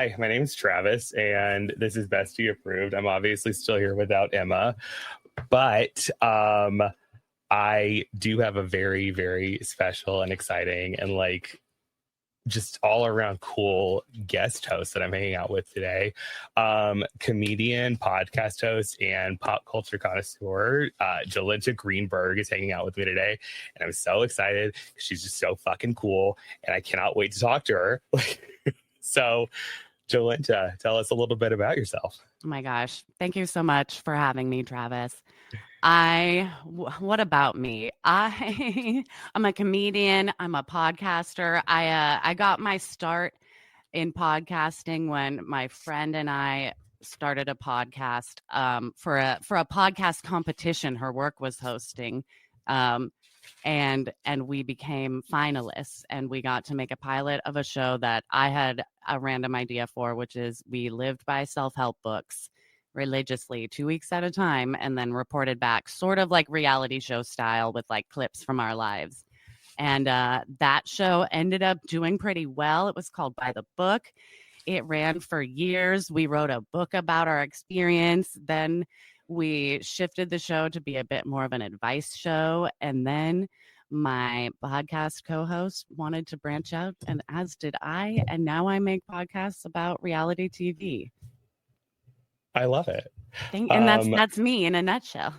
Hi, my name's Travis, and this is Bestie Approved. I'm obviously still here without Emma, but I do have a very, very special and exciting and just all around cool guest host that I'm hanging out with today. Comedian, podcast host, and pop culture connoisseur, Jolenta Greenberg is hanging out with me today. And I'm so excited. She's just so fucking cool. And I cannot wait to talk to her. So, Jolenta, tell us a little bit about yourself. Oh my gosh. Thank you so much for having me, Travis. What about me? I'm a comedian. I'm a podcaster. I got my start in podcasting when my friend and I started a podcast for a podcast competition her work was hosting. And we became finalists, and we got to make a pilot of a show that I had a random idea for, which is we lived by self-help books religiously 2 weeks at a time and then reported back sort of like reality show style with like clips from our lives. And that show ended up doing pretty well. It was called By the Book. It ran for years. We wrote a book about our experience. Then we shifted the show to be a bit more of an advice show. And then my podcast co-host wanted to branch out, and as did I. And now I make podcasts about reality TV. I love it. And that's me in a nutshell.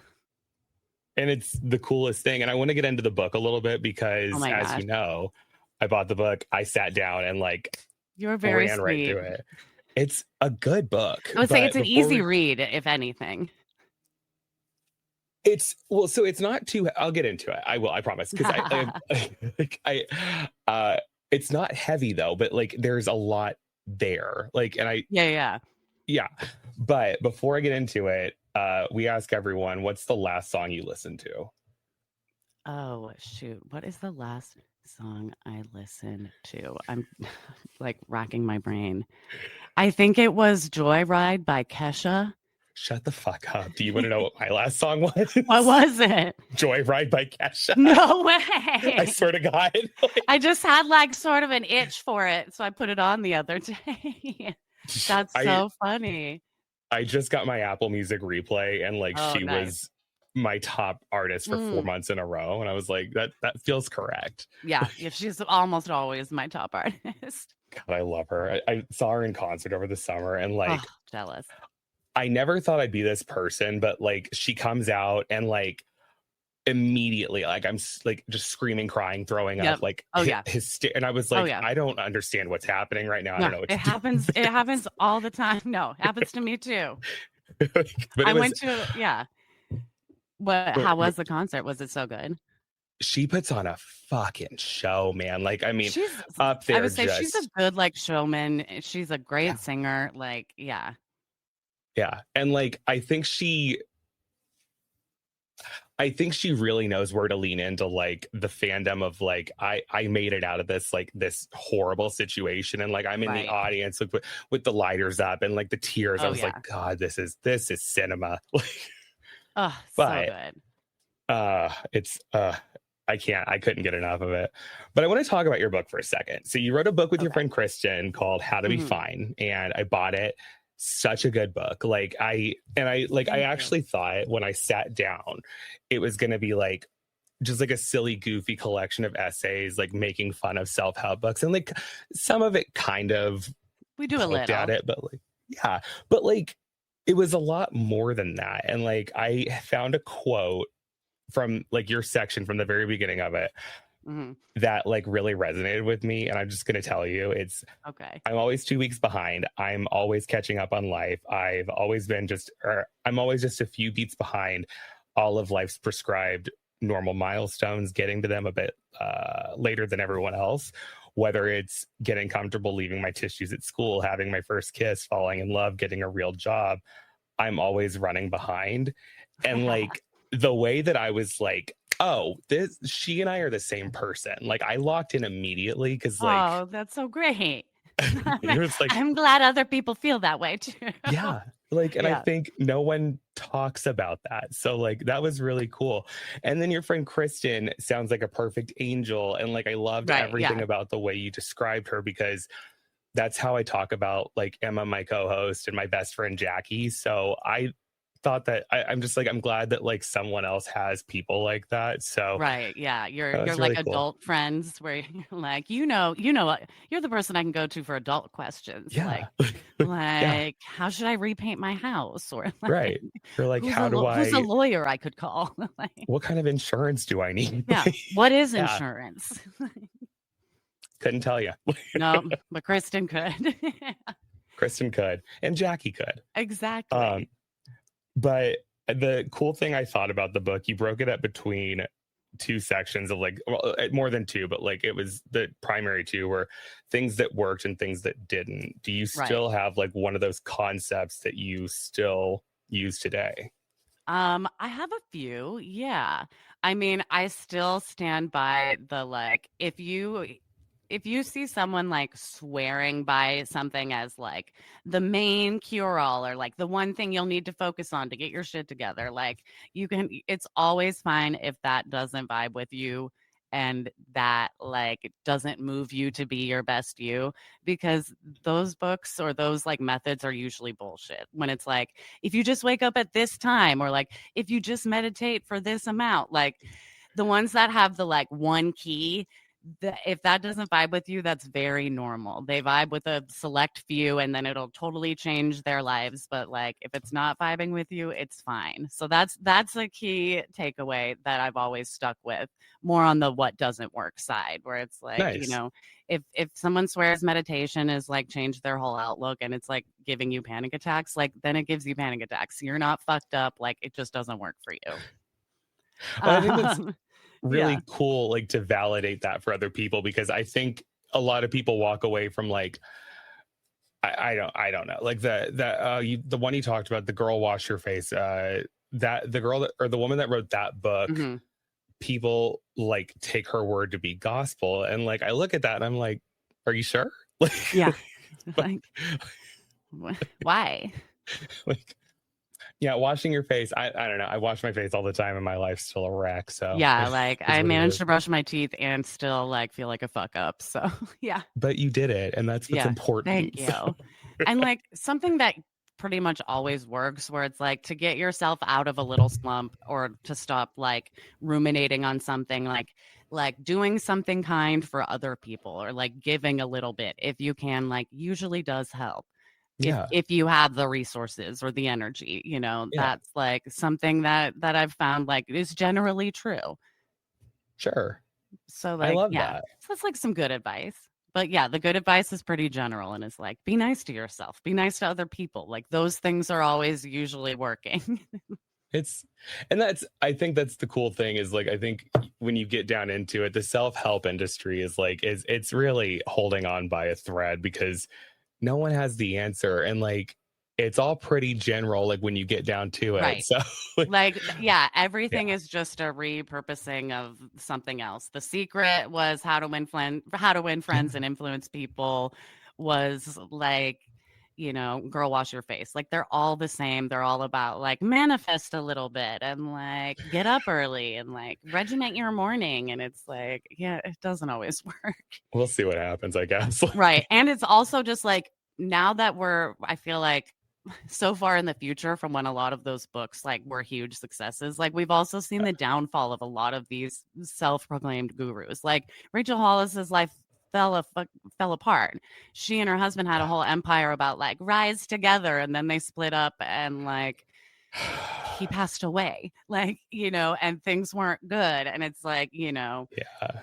And it's the coolest thing. And I want to get into the book a little bit because, as you know, I bought the book. I sat down and you're very ran sweet. Right through it. It's a good book. I would say it's an easy read, if anything. So it's not too. I'll get into it. I will. I promise. Because it's not heavy though. But there's a lot there. Yeah. But before I get into it, we ask everyone, what's the last song you listened to? Oh, shoot. What is the last song I listened to? I'm racking my brain. I think it was Joyride by Kesha. Shut the fuck up. Do you want to know what my last song was? What was it? Joyride by Kesha. No way. I swear to God. I just had sort of an itch for it, so I put it on the other day. That's so funny. I just got my Apple Music replay, and she was my top artist for 4 months in a row, and I was like, that feels correct. Yeah, she's almost always my top artist. God, I love her. I saw her in concert over the summer, and jealous. I never thought I'd be this person, but she comes out and immediately I'm just screaming, crying, throwing up and I was I don't understand what's happening right now. I don't know what it happens. It happens all the time. No, it happens to me too. How was the concert? Was it so good? She puts on a fucking show, man. She's up there. I would say she's a good showman. She's a great singer. Yeah. And I think she really knows where to lean into the fandom of I made it out of this this horrible situation, and I'm in the audience with the lighters up and the tears. I was God, this is cinema. So good. I couldn't get enough of it. But I want to talk about your book for a second. So you wrote a book with your friend Kristen called How to Be Fine, and I bought it. Such a good book. I actually thought when I sat down, it was going to be just a silly, goofy collection of essays, making fun of self-help books. And some of it kind of, we do a little at it, but but it was a lot more than that. And I found a quote from your section from the very beginning of it. That really resonated with me, and I'm just going to tell you, it's okay. I'm always 2 weeks behind. I'm always catching up on life. I'm always just a few beats behind all of life's prescribed normal milestones, getting to them a bit later than everyone else, whether it's getting comfortable leaving my tissues at school, having my first kiss, falling in love, getting a real job. I'm always running behind. And the way that I was she and I are the same person. I locked in immediately because oh, that's so great. I'm glad other people feel that way too. Yeah. I think no one talks about that. So that was really cool. And then your friend Kristen sounds like a perfect angel. And I loved everything about the way you described her, because that's how I talk about like Emma, my co-host, and my best friend Jackie. So I thought that I'm just like, I'm glad that like someone else has people like that. So Right. Yeah. that You're was like really cool. adult friends where you're like, you're the person I can go to for adult questions. Yeah. Yeah. Like how should I repaint my house? Or like Right. Or like, how do who's a I, lawyer I could call? Like, what kind of insurance do I need? yeah. What is Yeah. insurance? Couldn't tell you. No, but Kristen could. Kristen could, and Jackie could. Exactly. But the cool thing I thought about the book, you broke it up between two sections of like, well, more than two, but like it was the primary two were things that worked and things that didn't. Do you Right. still have like one of those concepts that you still use today? I have a few. Yeah. I mean, I still stand by the like if you see someone like swearing by something as like the main cure all or like the one thing you'll need to focus on to get your shit together, like it's always fine if that doesn't vibe with you and that like doesn't move you to be your best you, because those books or those like methods are usually bullshit. When it's like, if you just wake up at this time, or like, if you just meditate for this amount, like the ones that have the like one key, if that doesn't vibe with you, that's very normal. They vibe with a select few and then it'll totally change their lives. But like if it's not vibing with you, it's fine. So that's a key takeaway that I've always stuck with, more on the what doesn't work side, where it's like, Nice. if someone swears meditation is like changed their whole outlook and it's like giving you panic attacks, like then it gives you panic attacks. You're not fucked up. Like it just doesn't work for you. Well, I think that's Yeah. really cool, like to validate that for other people, because I think a lot of people walk away from like, I don't know, like the one you talked about, the girl wash your face, that the girl that, or the woman that wrote that book, Mm-hmm. people like take her word to be gospel, and like I look at that and I'm like, are you sure? Like, Yeah. Like, why? like, yeah, washing your face. I don't know. I wash my face all the time and my life's still a wreck. So Yeah, like is I what it managed is. to brush my teeth and still like feel like a fuck up. So yeah. But you did it, and that's what's Yeah. Thank important. So, you. And like something that pretty much always works, where it's like to get yourself out of a little slump or to stop like ruminating on something, like doing something kind for other people or like giving a little bit if you can, like usually does help. yeah, If you have the resources or the energy, yeah, that's like something that I've found like is generally true. sure. So I like, love yeah. that. So that's like some good advice. But yeah, the good advice is pretty general and it's like be nice to yourself, be nice to other people. Like those things are always usually working. It's, and that's, I think that's the cool thing is like, I think when you get down into it, the self-help industry is like, it's really holding on by a thread, because no one has the answer. And like, it's all pretty general, like when you get down to it. Right. So, Like, yeah, yeah, everything is just a repurposing of something else. The secret was how to win friends and influence people, was like, girl wash your face. Like they're all the same. They're all about like manifest a little bit and like get up early and like regiment your morning. And it's like, yeah, it doesn't always work. we'll see what happens, I guess. Right. And it's also just like now that I feel like so far in the future from when a lot of those books like were huge successes, like we've also seen the downfall of a lot of these self-proclaimed gurus. Like Rachel Hollis's life fell apart. She and her husband had a whole empire about like rise together, and then they split up and like he passed away, like, and things weren't good. And it's like, Yeah,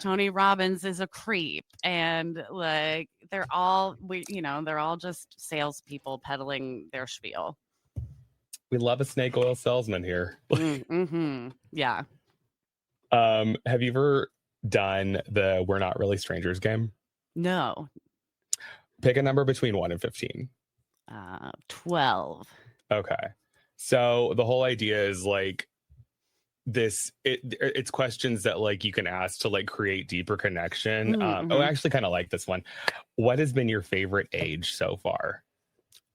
Tony Robbins is a creep, and like they're all just salespeople peddling their spiel. we love a snake oil salesman here. Mm-hmm. Yeah. Have you ever done the We're Not Really Strangers game? No. Pick a number between 1 and 15. 12. Okay. So the whole idea is like it's questions that like you can ask to like create deeper connection. Mm-hmm. I actually kind of like this one. What has been your favorite age so far?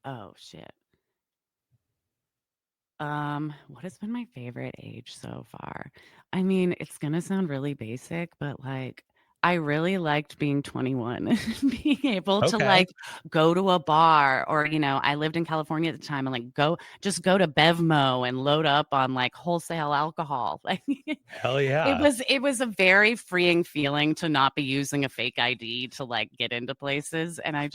Oh shit. What has been my favorite age so far? I mean, it's gonna sound really basic, but like I really liked being 21, being able to Okay. go to a bar or, I lived in California at the time and go to Bevmo and load up on wholesale alcohol. Hell It yeah. was a very freeing feeling to not be using a fake ID to get into places. And I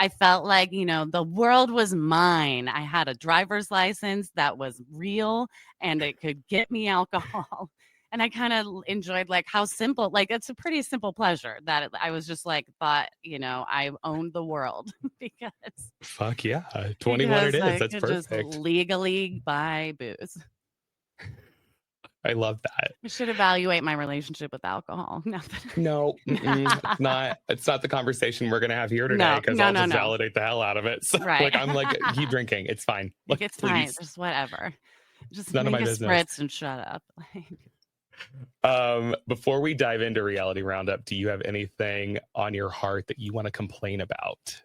felt like, the world was mine. I had a driver's license that was real and it could get me alcohol. And I kind of enjoyed how simple, it's a pretty simple pleasure that I was just thought, I owned the world because Fuck yeah. 21 it is. I That's could just perfect. legally buy booze. I love that. I should evaluate my relationship with alcohol. No, it's not the conversation we're gonna have here today because I'll just validate the hell out of it. So, right. I'm keep drinking. It's fine. It's fine. Just whatever. Just none of my business. Spritz and shut up. Before we dive into Reality Roundup, do you have anything on your heart that you want to complain about?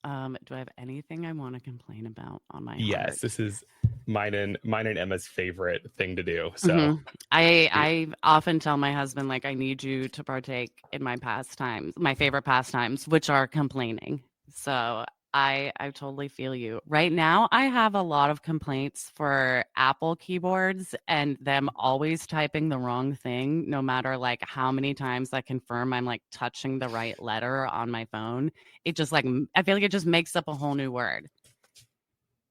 Do I have anything I want to complain about on my heart? Yes, this is mine and Emma's favorite thing to do. So I often tell my husband, I need you to partake in my pastimes, my favorite pastimes, which are complaining. So I totally feel you. Right now, I have a lot of complaints for Apple keyboards and them always typing the wrong thing, no matter how many times I confirm I'm touching the right letter on my phone. It just I feel like it just makes up a whole new word.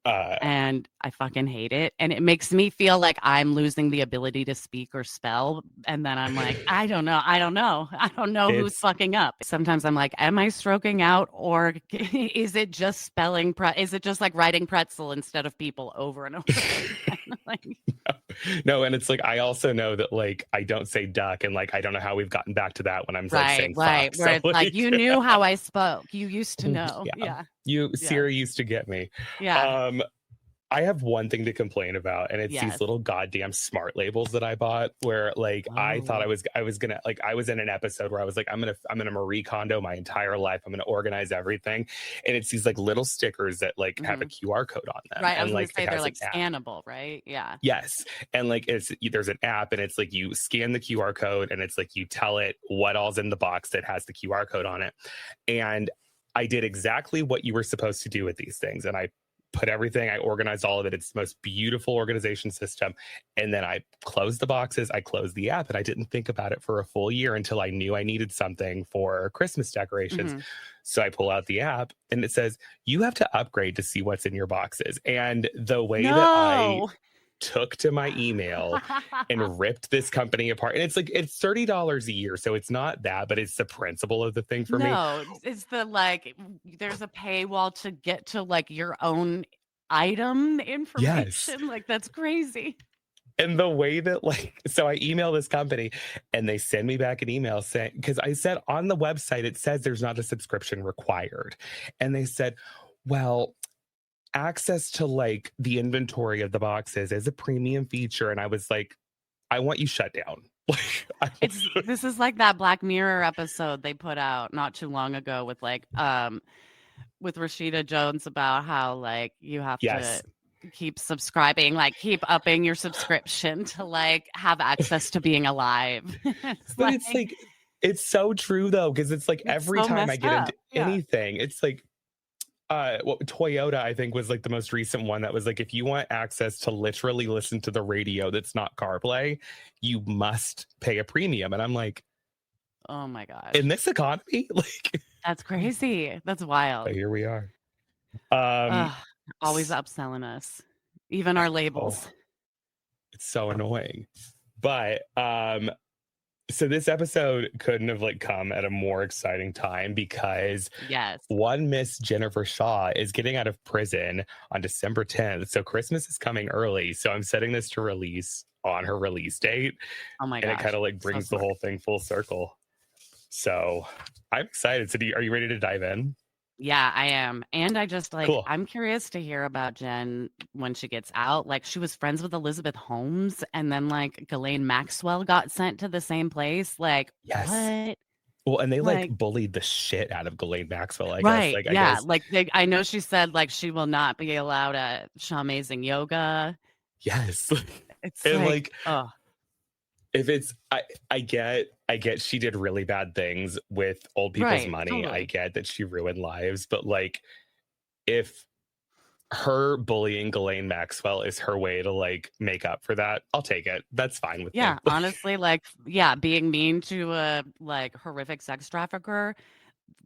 And I fucking hate it. And it makes me feel like I'm losing the ability to speak or spell. And then I'm I don't know who's fucking up. Sometimes I'm am I stroking out or is it just spelling? Is it just writing pretzel instead of people over and over again? No, and it's I also know that I don't say duck and I don't know how we've gotten back to that when I'm saying fuck. Where so, it's you knew how I spoke. You used to know. Yeah. Siri used to get me. Yeah. I have one thing to complain about, and it's these little goddamn smart labels that I bought where I thought I was gonna I was in an episode where I was I'm gonna Marie Kondo my entire life. I'm gonna organize everything. And it's these little stickers that have a QR code on them. Right. And I was gonna say they're scannable, right? Yeah. Yes. And there's an app and it's you scan the QR code and it's you tell it what all's in the box that has the QR code on it. And I did exactly what you were supposed to do with these things. And I organized all of it. It's the most beautiful organization system. And then I closed the boxes, I closed the app, and I didn't think about it for a full year until I knew I needed something for Christmas decorations. So I pull out the app and it says, you have to upgrade to see what's in your boxes. And the way that I took to my email and ripped this company apart. And it's it's $30 a year. So it's not that, but it's the principle of the thing for me. No, it's the there's a paywall to get to your own item information. Yes. That's crazy. And the way that so I email this company and they send me back an email saying, because I said on the website, it says there's not a subscription required. And they said, well, access to the inventory of the boxes is a premium feature. And I was I want you shut down. This is that Black Mirror episode they put out not too long ago with with Rashida Jones about how you have to keep subscribing, keep upping your subscription to have access to being alive. But it's so true though, because it's every time I get into anything, it's Toyota, I think, was the most recent one that was if you want access to literally listen to the radio that's not CarPlay, you must pay a premium. And I'm oh my gosh, in this economy, that's crazy. That's wild. But here we are. Always upselling us, even our labels. It's so annoying. But so this episode couldn't have come at a more exciting time because one Miss Jennifer Shah is getting out of prison on December 10th. So Christmas is coming early. So I'm setting this to release on her release date. Oh my gosh. And it kind of brings the whole thing full circle. So I'm excited. So are you ready to dive in? Yeah, I am. And I just Cool. I'm curious to hear about Jen when she gets out. She was friends with Elizabeth Holmes and then Ghislaine Maxwell got sent to the same place. Yes. What? Well, and they bullied the shit out of Ghislaine Maxwell, I guess. Guess. I know she said she will not be allowed at Shamazing Yoga. Yes. It's and if it's I I get she did really bad things with old people's money. Totally. I get that she ruined lives, but like if her bullying Ghislaine Maxwell is her way to like make up for that, I'll take it. That's fine with me. Yeah, honestly, like, yeah, being mean to a like horrific sex trafficker,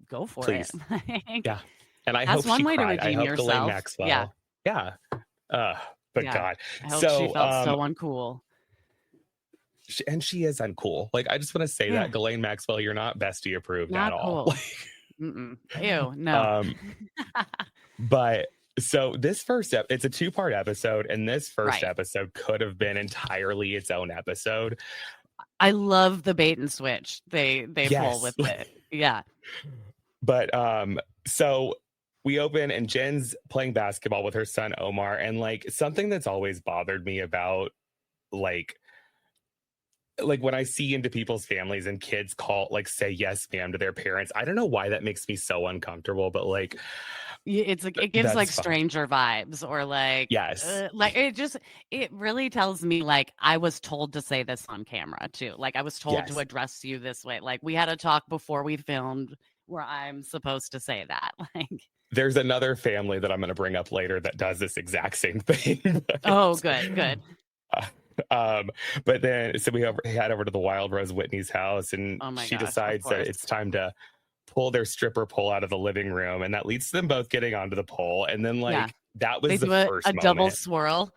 go for Please. it. Like, Yeah. And I that's hope one she way to cried. I redeem hope Ghislaine yourself. Maxwell. Yeah. Yeah. But Yeah. God. I hope So she felt so uncool. and she is uncool. Like, I just want to say Yeah. that Ghislaine Maxwell, you're not bestie approved Not at all. cool. Ew, no. But so this it's a 2-part episode, and this first Right. episode could have been entirely its own episode. I love the bait and switch they pull Yes. with it. Yeah. But so we open and Jen's playing basketball with her son Omar, and like something that's always bothered me about like when I see into people's families and kids say yes ma'am to their parents, I don't know why that makes me so uncomfortable, but like it's like it gives like fine. stranger vibes, or like Yes. like it really tells me like I was told to say this on camera too. Like I was told Yes. to address you this way. Like we had a talk before we filmed where I'm supposed to say that. Like there's another family that I'm going to bring up later that does this exact same thing. oh, good. But then so we head over to the Wild Rose Whitney's house, and she decides that it's time to pull their stripper pole out of the living room, and that leads to them both getting onto the pole. And then that was the first moment. Double swirl.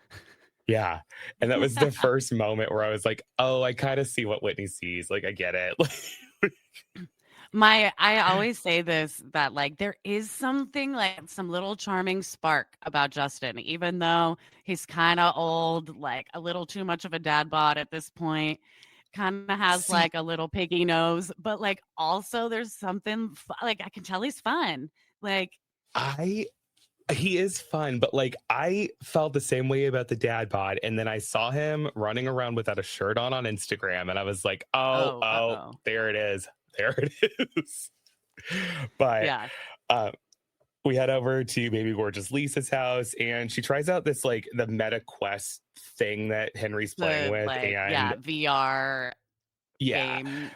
Yeah. And that was the first moment where I was like, oh, I kind of see what Whitney sees. Like, I get it. I always say this, that like there is something like some little charming spark about Justin, even though he's kind of old, like a little too much of a dad bod at this point, kind of has like a little piggy nose, but like also there's something like I can tell he's fun. Like he is fun, but like I felt the same way about the dad bod, and then I saw him running around without a shirt on Instagram, and I was like, oh, there it is. There it is. But yeah. We head over to baby gorgeous Lisa's house, and she tries out this like the Meta Quest thing that Henry's playing with, and VR game.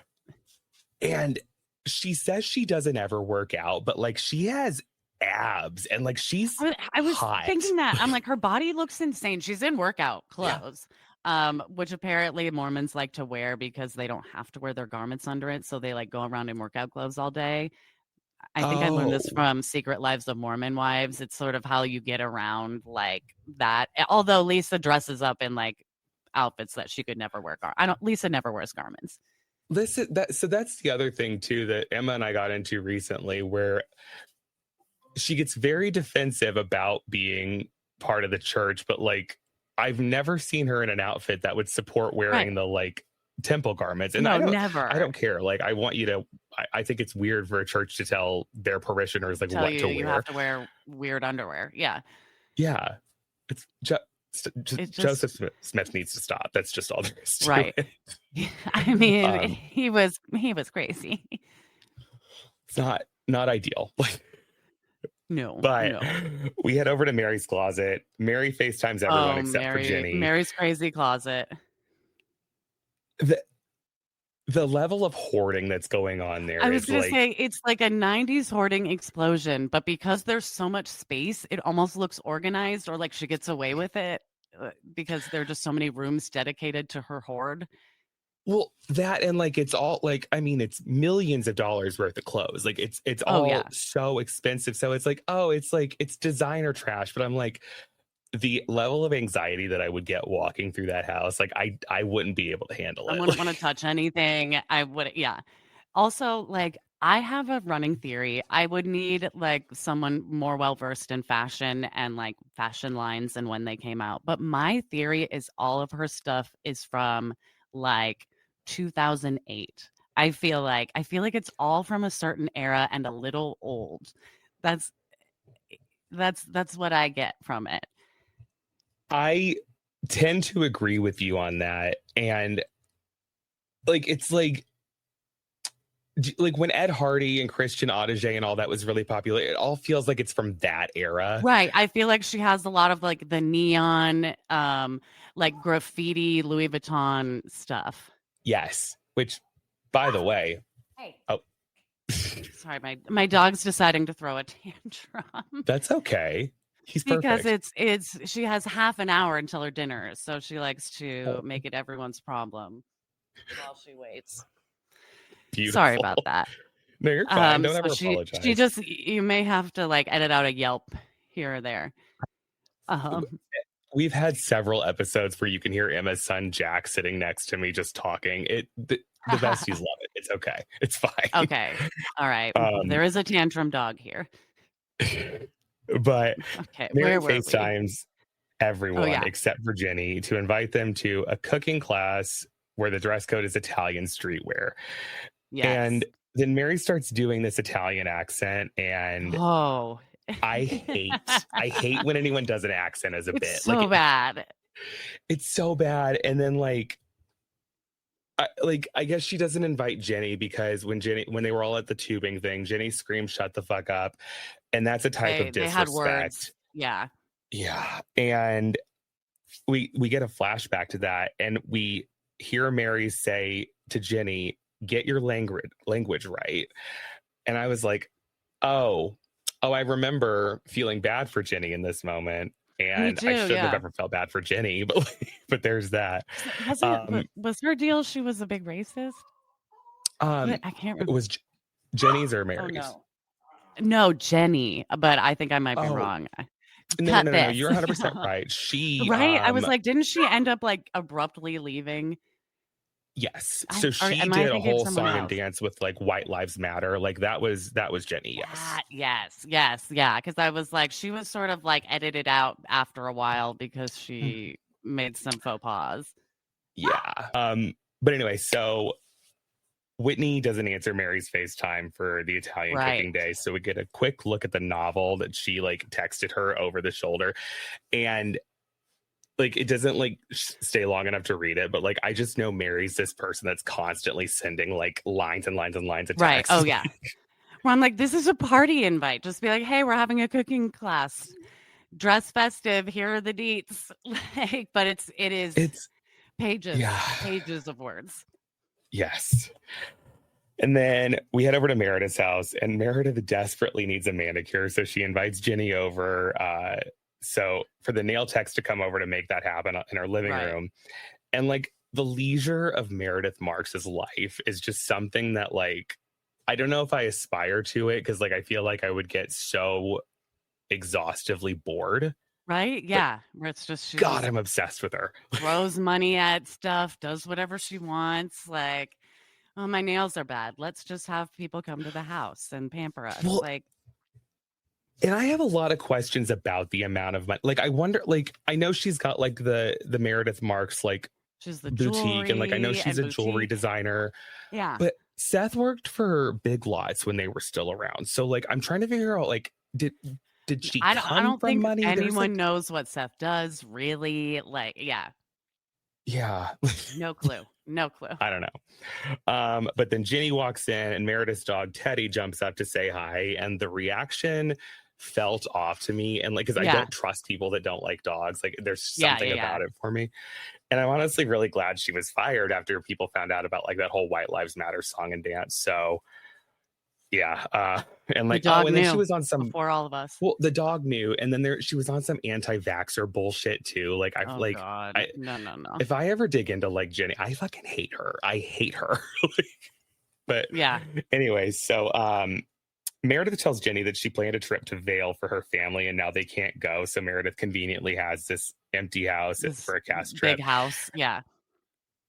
And she says she doesn't ever work out, but like she has abs, and like she's I was hot. thinking that I'm like, her body looks insane. She's in workout clothes. Which apparently Mormons like to wear because they don't have to wear their garments under it. So they like go around in workout clothes all day. I think I learned this from Secret Lives of Mormon Wives. It's sort of how you get around like that. Although Lisa dresses up in like outfits that she could never wear. Lisa never wears garments. So that's the other thing too that Emma and I got into recently, where she gets very defensive about being part of the church, but like I've never seen her in an outfit that would support wearing the like temple garments. And never. I don't care. Like I want you to. I think it's weird for a church to tell their parishioners like what to wear. You have to wear weird underwear. Yeah. Yeah. It's Joseph Smith needs to stop. That's just all there is to it. I mean, he was crazy. It's not ideal. No. But we head over to Mary's closet. Mary FaceTimes everyone except for Jenny. Mary's crazy closet. The level of hoarding that's going on there. I was going to say, it's like a 90s hoarding explosion, but because there's so much space, it almost looks organized, or like she gets away with it because there are just so many rooms dedicated to her hoard. Well, that, and like it's all like, I mean, it's millions of dollars worth of clothes. Like it's all so expensive. So it's like, it's designer trash. But I'm like, the level of anxiety that I would get walking through that house, like I wouldn't be able to handle it. I wouldn't want to touch anything. I would, yeah. Also, like I have a running theory. I would need like someone more well-versed in fashion and like fashion lines and when they came out. But my theory is all of her stuff is from like 2008. I feel like it's all from a certain era and a little old. That's what I get from it. I tend to agree with you on that. And like, it's like when Ed Hardy and Christian Audige and all that was really popular, it all feels like it's from that era. Right. I feel like she has a lot of like the neon, like graffiti Louis Vuitton stuff. Yes. Which By the way, Hey. oh, Sorry, my dog's deciding to throw a tantrum that's okay. He's because perfect. it's she has half an hour until her dinner, so she likes to Oh, make it everyone's problem while she waits. Sorry beautiful. about that. No, you're fine. Don't So ever she apologize. just you may have to like edit out a Yelp here or there. We've had several episodes where you can hear Emma's son Jack sitting next to me just talking. The besties love it. It's okay. It's fine. Okay. All right. There is a tantrum dog here. But Okay. Mary Where were we? FaceTimes everyone yeah. except for Jenny to invite them to a cooking class where the dress code is Italian streetwear. Yes. And then Mary starts doing this Italian accent, and I hate when anyone does an accent as a bit. So like bad. It's so bad. And then I guess she doesn't invite Jenny because when they were all at the tubing thing, Jenny screamed, "Shut the fuck up," and that's a type of disrespect. They had words. Yeah. And we get a flashback to that, and we hear Mary say to Jenny, "Get your language right." And I was like, oh, I remember feeling bad for Jenny in this moment. And I shouldn't have ever felt bad for Jenny, but there's that. Was her deal she was a big racist? I can't remember. It was Jenny's or Mary's? No, Jenny, but I think I might be wrong. No, you're 100% right. She right? I was like, didn't she end up like abruptly leaving? Yes. So she did a whole song and dance with like White Lives Matter. Like that was Jenny. Yes. Yes. Yeah. Cause I was like, she was sort of like edited out after a while because she made some faux pas. Yeah. But anyway, so Whitney doesn't answer Mary's FaceTime for the Italian cooking day. So we get a quick look at the novel that she like texted her over the shoulder. And like it doesn't like stay long enough to read it, but like I just know Mary's this person that's constantly sending like lines and lines and lines of text. Right. Oh yeah. Well, I'm like, this is a party invite. Just be like, hey, we're having a cooking class. Dress festive. Here are the deets. Like, but it is pages of words. Yes. And then we head over to Meredith's house, and Meredith desperately needs a manicure, so she invites Jenny over. So for the nail techs to come over to make that happen in our living room. And like the leisure of Meredith Marks's life is just something that like, I don't know if I aspire to it because like I feel like I would get so exhaustively bored. Right? Yeah. Where it's just God, I'm obsessed with her. Throws money at stuff, does whatever she wants. Like, oh, my nails are bad. Let's just have people come to the house and pamper us. Well, and I have a lot of questions about the amount of money. Like, I wonder, like, I know she's got like the Meredith Marks, like she's the boutique, and like I know she's a jewelry designer. Yeah. But Seth worked for Big Lots when they were still around. So like I'm trying to figure out like did she I don't from think money? anyone knows what Seth does, really. Like, yeah. No clue. I don't know. But then Jenny walks in and Meredith's dog Teddy jumps up to say hi, and the reaction felt off to me. And like, because I don't trust people that don't like dogs. Like there's something about it for me. And I'm honestly really glad she was fired after people found out about like that whole White Lives Matter song and dance. So yeah. And like, and then she was on some before all of us. Well, the dog knew, and then she was on some anti-vaxxer bullshit too. Like no. If I ever dig into like Jenny, I fucking hate her. I hate her. But yeah. Anyway, so Meredith tells Jenny that she planned a trip to Vail for her family, and now they can't go. So Meredith conveniently has this empty house for a cast trip. Big house, yeah.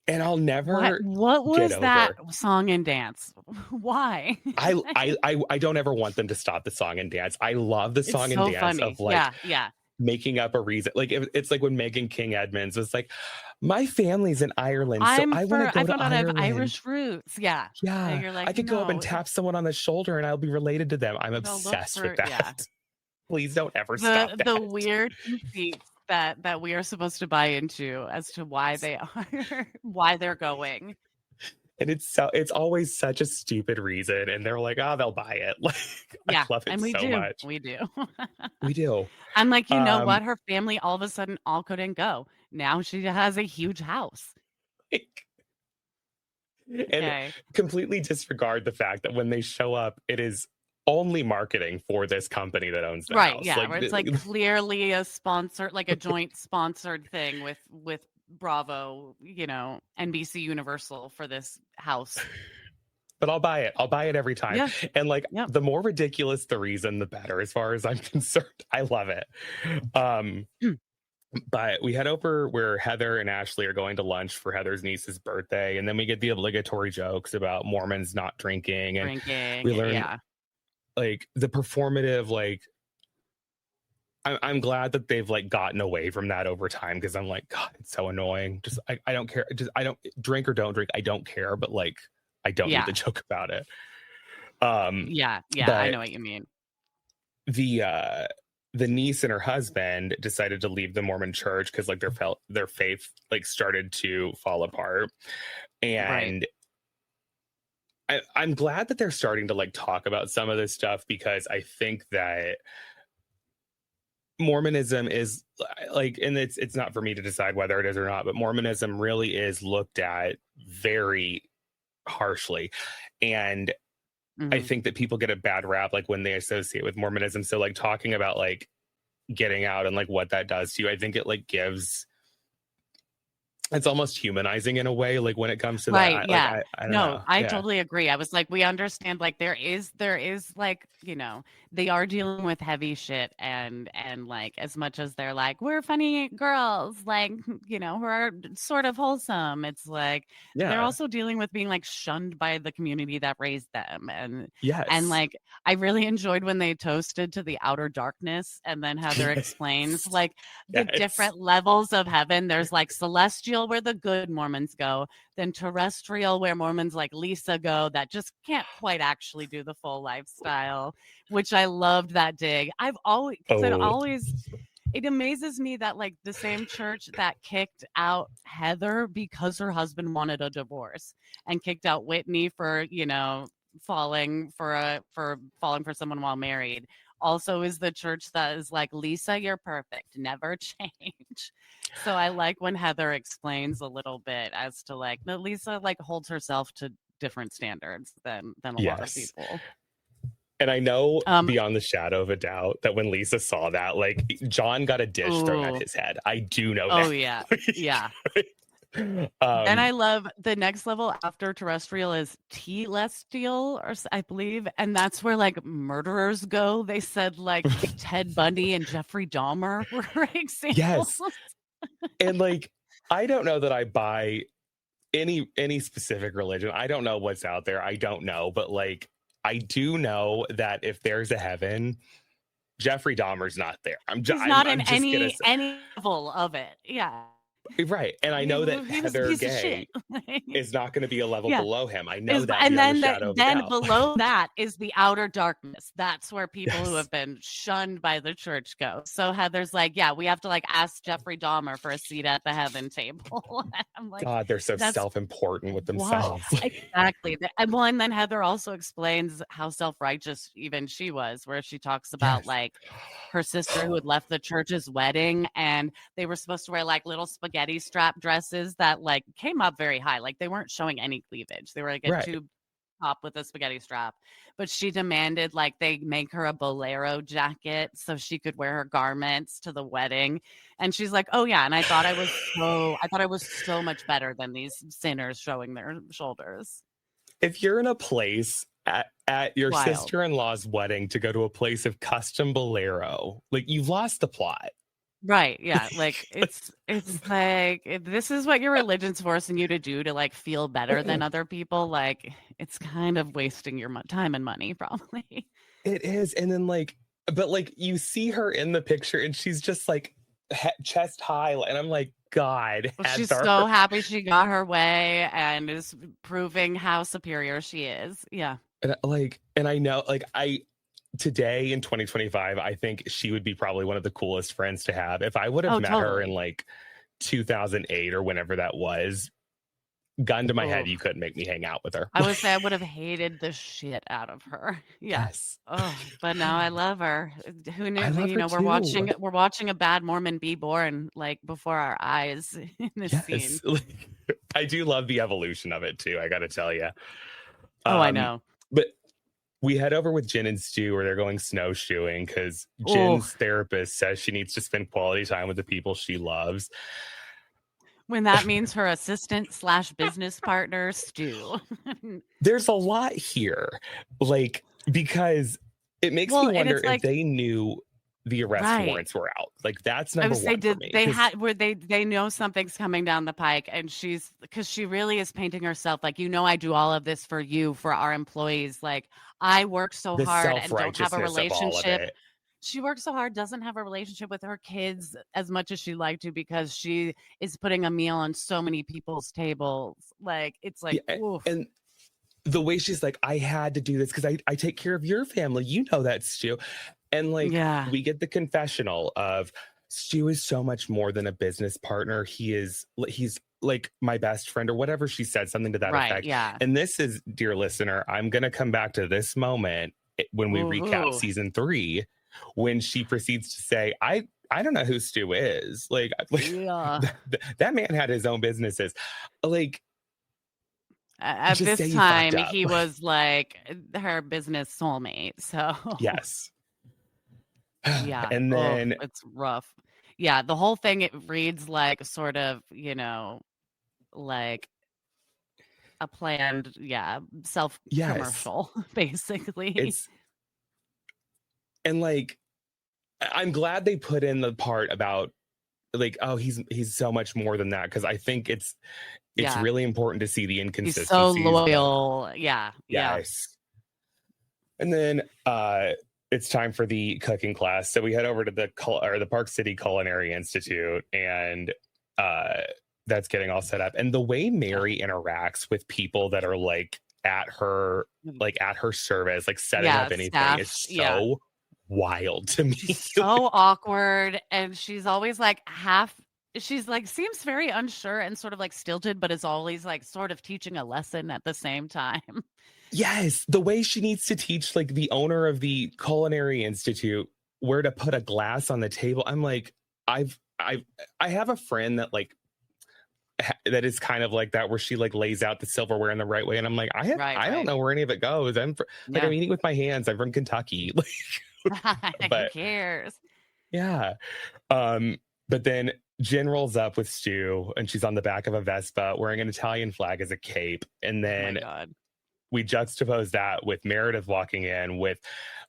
And I'll never. What was that song and dance? Why? I don't ever want them to stop the song and dance. I love the song and dance of like making up a reason. Like it's like when Megan King Edmonds was like, "My family's in Ireland, so I want to go to Ireland. I have Irish roots." Yeah. And you're like, I could go up and tap someone on the shoulder, and I'll be related to them. I'm obsessed with that. Yeah. Please don't ever stop that. The weird feats that we are supposed to buy into as to why they're going. And it's always such a stupid reason, and they're like, they'll buy it. Like, I love it and so much. We do. We do. I'm like, you know what? Her family all of a sudden all couldn't go. Now she has a huge house. And Okay. completely disregard the fact that when they show up, it is only marketing for this company that owns the Right, house. yeah, where it's like clearly a sponsor, like a joint sponsored thing with Bravo, NBC Universal for this house. But I'll buy it. I'll buy it every time. Yeah. And like Yep. the more ridiculous the reason, the better, as far as I'm concerned. I love it. But we head over where Heather and Ashley are going to lunch for Heather's niece's birthday. And then we get the obligatory jokes about Mormons not drinking. And we learn like the performative, like, I'm glad that they've like gotten away from that over time, because I'm like, God, it's so annoying. Just I don't care. Just I don't drink or don't drink. I don't care. But like, I don't need to joke about it. Yeah, I know what you mean. The niece and her husband decided to leave the Mormon church because like their faith like started to fall apart. And I'm glad that they're starting to like talk about some of this stuff, because I think that Mormonism is like, and it's not for me to decide whether it is or not, but Mormonism really is looked at very harshly. And I think that people get a bad rap like when they associate with Mormonism. So like talking about like getting out and like what that does to you, I think it like it's almost humanizing in a way, like when it comes to that. Yeah. Like, I don't know. I totally agree. I was like, we understand, like there is like, they are dealing with heavy shit, and like as much as they're like, we're funny girls, like, we're sort of wholesome, it's like they're also dealing with being like shunned by the community that raised them. And like I really enjoyed when they toasted to the outer darkness, and then Heather explains like the different levels of heaven. There's like celestial, where the good Mormons go, then terrestrial, where Mormons like Lisa go, that just can't quite actually do the full lifestyle, which I loved that dig. It amazes me that like the same church that kicked out Heather because her husband wanted a divorce, and kicked out Whitney for, falling for someone while married, also is the church that is like, Lisa, you're perfect, never change. So I like when Heather explains a little bit as to like, no, Lisa like holds herself to different standards than a lot of people. And I know beyond the shadow of a doubt that when Lisa saw that, like John got a dish thrown at his head. I do know that. Oh yeah. Yeah. And I love the next level after terrestrial is telestial, or I believe, and that's where like murderers go. They said like Ted Bundy and Jeffrey Dahmer were examples. Yes. And like, I don't know that I buy any specific religion. I don't know what's out there. I don't know, but like, I do know that if there's a heaven, Jeffrey Dahmer's not there. He's not in any level of it. Yeah. Right. And I know that Heather Gay is not going to be a level below him. I know that. And then below that is the outer darkness. That's where people who have been shunned by the church go. So Heather's like, yeah, we have to like ask Jeffrey Dahmer for a seat at the heaven table. I'm like, God, they're so self-important with themselves. Wow. Exactly. And then Heather also explains how self-righteous even she was, where she talks about like her sister who had left the church's wedding, and they were supposed to wear like little spaghetti strap dresses that like came up very high. Like they weren't showing any cleavage. They were like a tube top with a spaghetti strap. But she demanded like they make her a bolero jacket so she could wear her garments to the wedding. And she's like, oh yeah. And I thought I was so much better than these sinners showing their shoulders. If you're in a place at your sister-in-law's wedding to go to a place of custom bolero, like you've lost the plot. Right. Yeah. Like it's like, this is what your religion's forcing you to do to like feel better than other people. Like it's kind of wasting your time and money, probably. It is. And then like, but like you see her in the picture and she's just like chest high. And I'm like, God, she's so happy she got her way and is proving how superior she is. Yeah. And I know, like today in 2025, I think she would be probably one of the coolest friends to have. If I would have met her in like 2008 or whenever that was, gun to my head, you couldn't make me hang out with her. I would say I would have hated the shit out of her. Yes. Oh, but now I love her. Who knew? We're watching a bad Mormon be born like before our eyes in this scene. I do love the evolution of it too, I gotta tell you. Oh, I know. But we head over with Jen and Stu where they're going snowshoeing because Oh, Jen's therapist says she needs to spend quality time with the people she loves. when that means her assistant / business partner, Stu. There's a lot here, like, because it makes me Well, and wonder it's if like, they knew the arrest right. warrants were out. Like, that's I number would say, one for did me. they 'Cause had where they know something's coming down the pike, and because she really is painting herself like, I do all of this for you, for our employees. Like, I work so the hard and don't have a self-righteousness of all of relationship. it. She works so hard, doesn't have a relationship with her kids as much as she'd like to because she is putting a meal on so many people's tables. Like, it's like, Yeah, oof. and the way she's like, I had to do this because I take care of your family. You know that, Stu. And like, Yeah. we get the confessional of Stu is so much more than a business partner. He's like my best friend or whatever she said, something to that Right. effect. Yeah. And this is, dear listener, I'm going to come back to this moment when we recap Ooh. season 3, when she proceeds to say, I don't know who Stu is. Like Yeah. that man had his own businesses. Like, At just say this you fucked time, up. he was like her business soulmate. So Yes. yeah. And then it's rough. Yeah, the whole thing, it reads like sort of, like a planned, self yes, commercial, basically. it's and like I'm glad they put in the part about like, oh, he's so much more than that, because I think it's Yeah. really important to see the He's inconsistencies. so loyal. Yeah. Yeah. Yes. And then it's time for the cooking class. So we head over to the Park City Culinary Institute, and that's getting all set up. And the way Mary interacts with people that are like at her service, like setting up anything, staff. is so wild to me. She's so awkward, and she's always like she's like seems very unsure and sort of like stilted, but is always like sort of teaching a lesson at the same time. Yes, the way she needs to teach like the owner of the Culinary Institute where to put a glass on the table. I'm like, I have a friend that like that is kind of like that, where she like lays out the silverware in the right way, and I'm like, I don't know where any of it goes. I'm eating with my hands. I'm from Kentucky. Who cares? Yeah. But then Jen rolls up with Stu, and she's on the back of a Vespa wearing an Italian flag as a cape. And then we juxtapose that with Meredith walking in with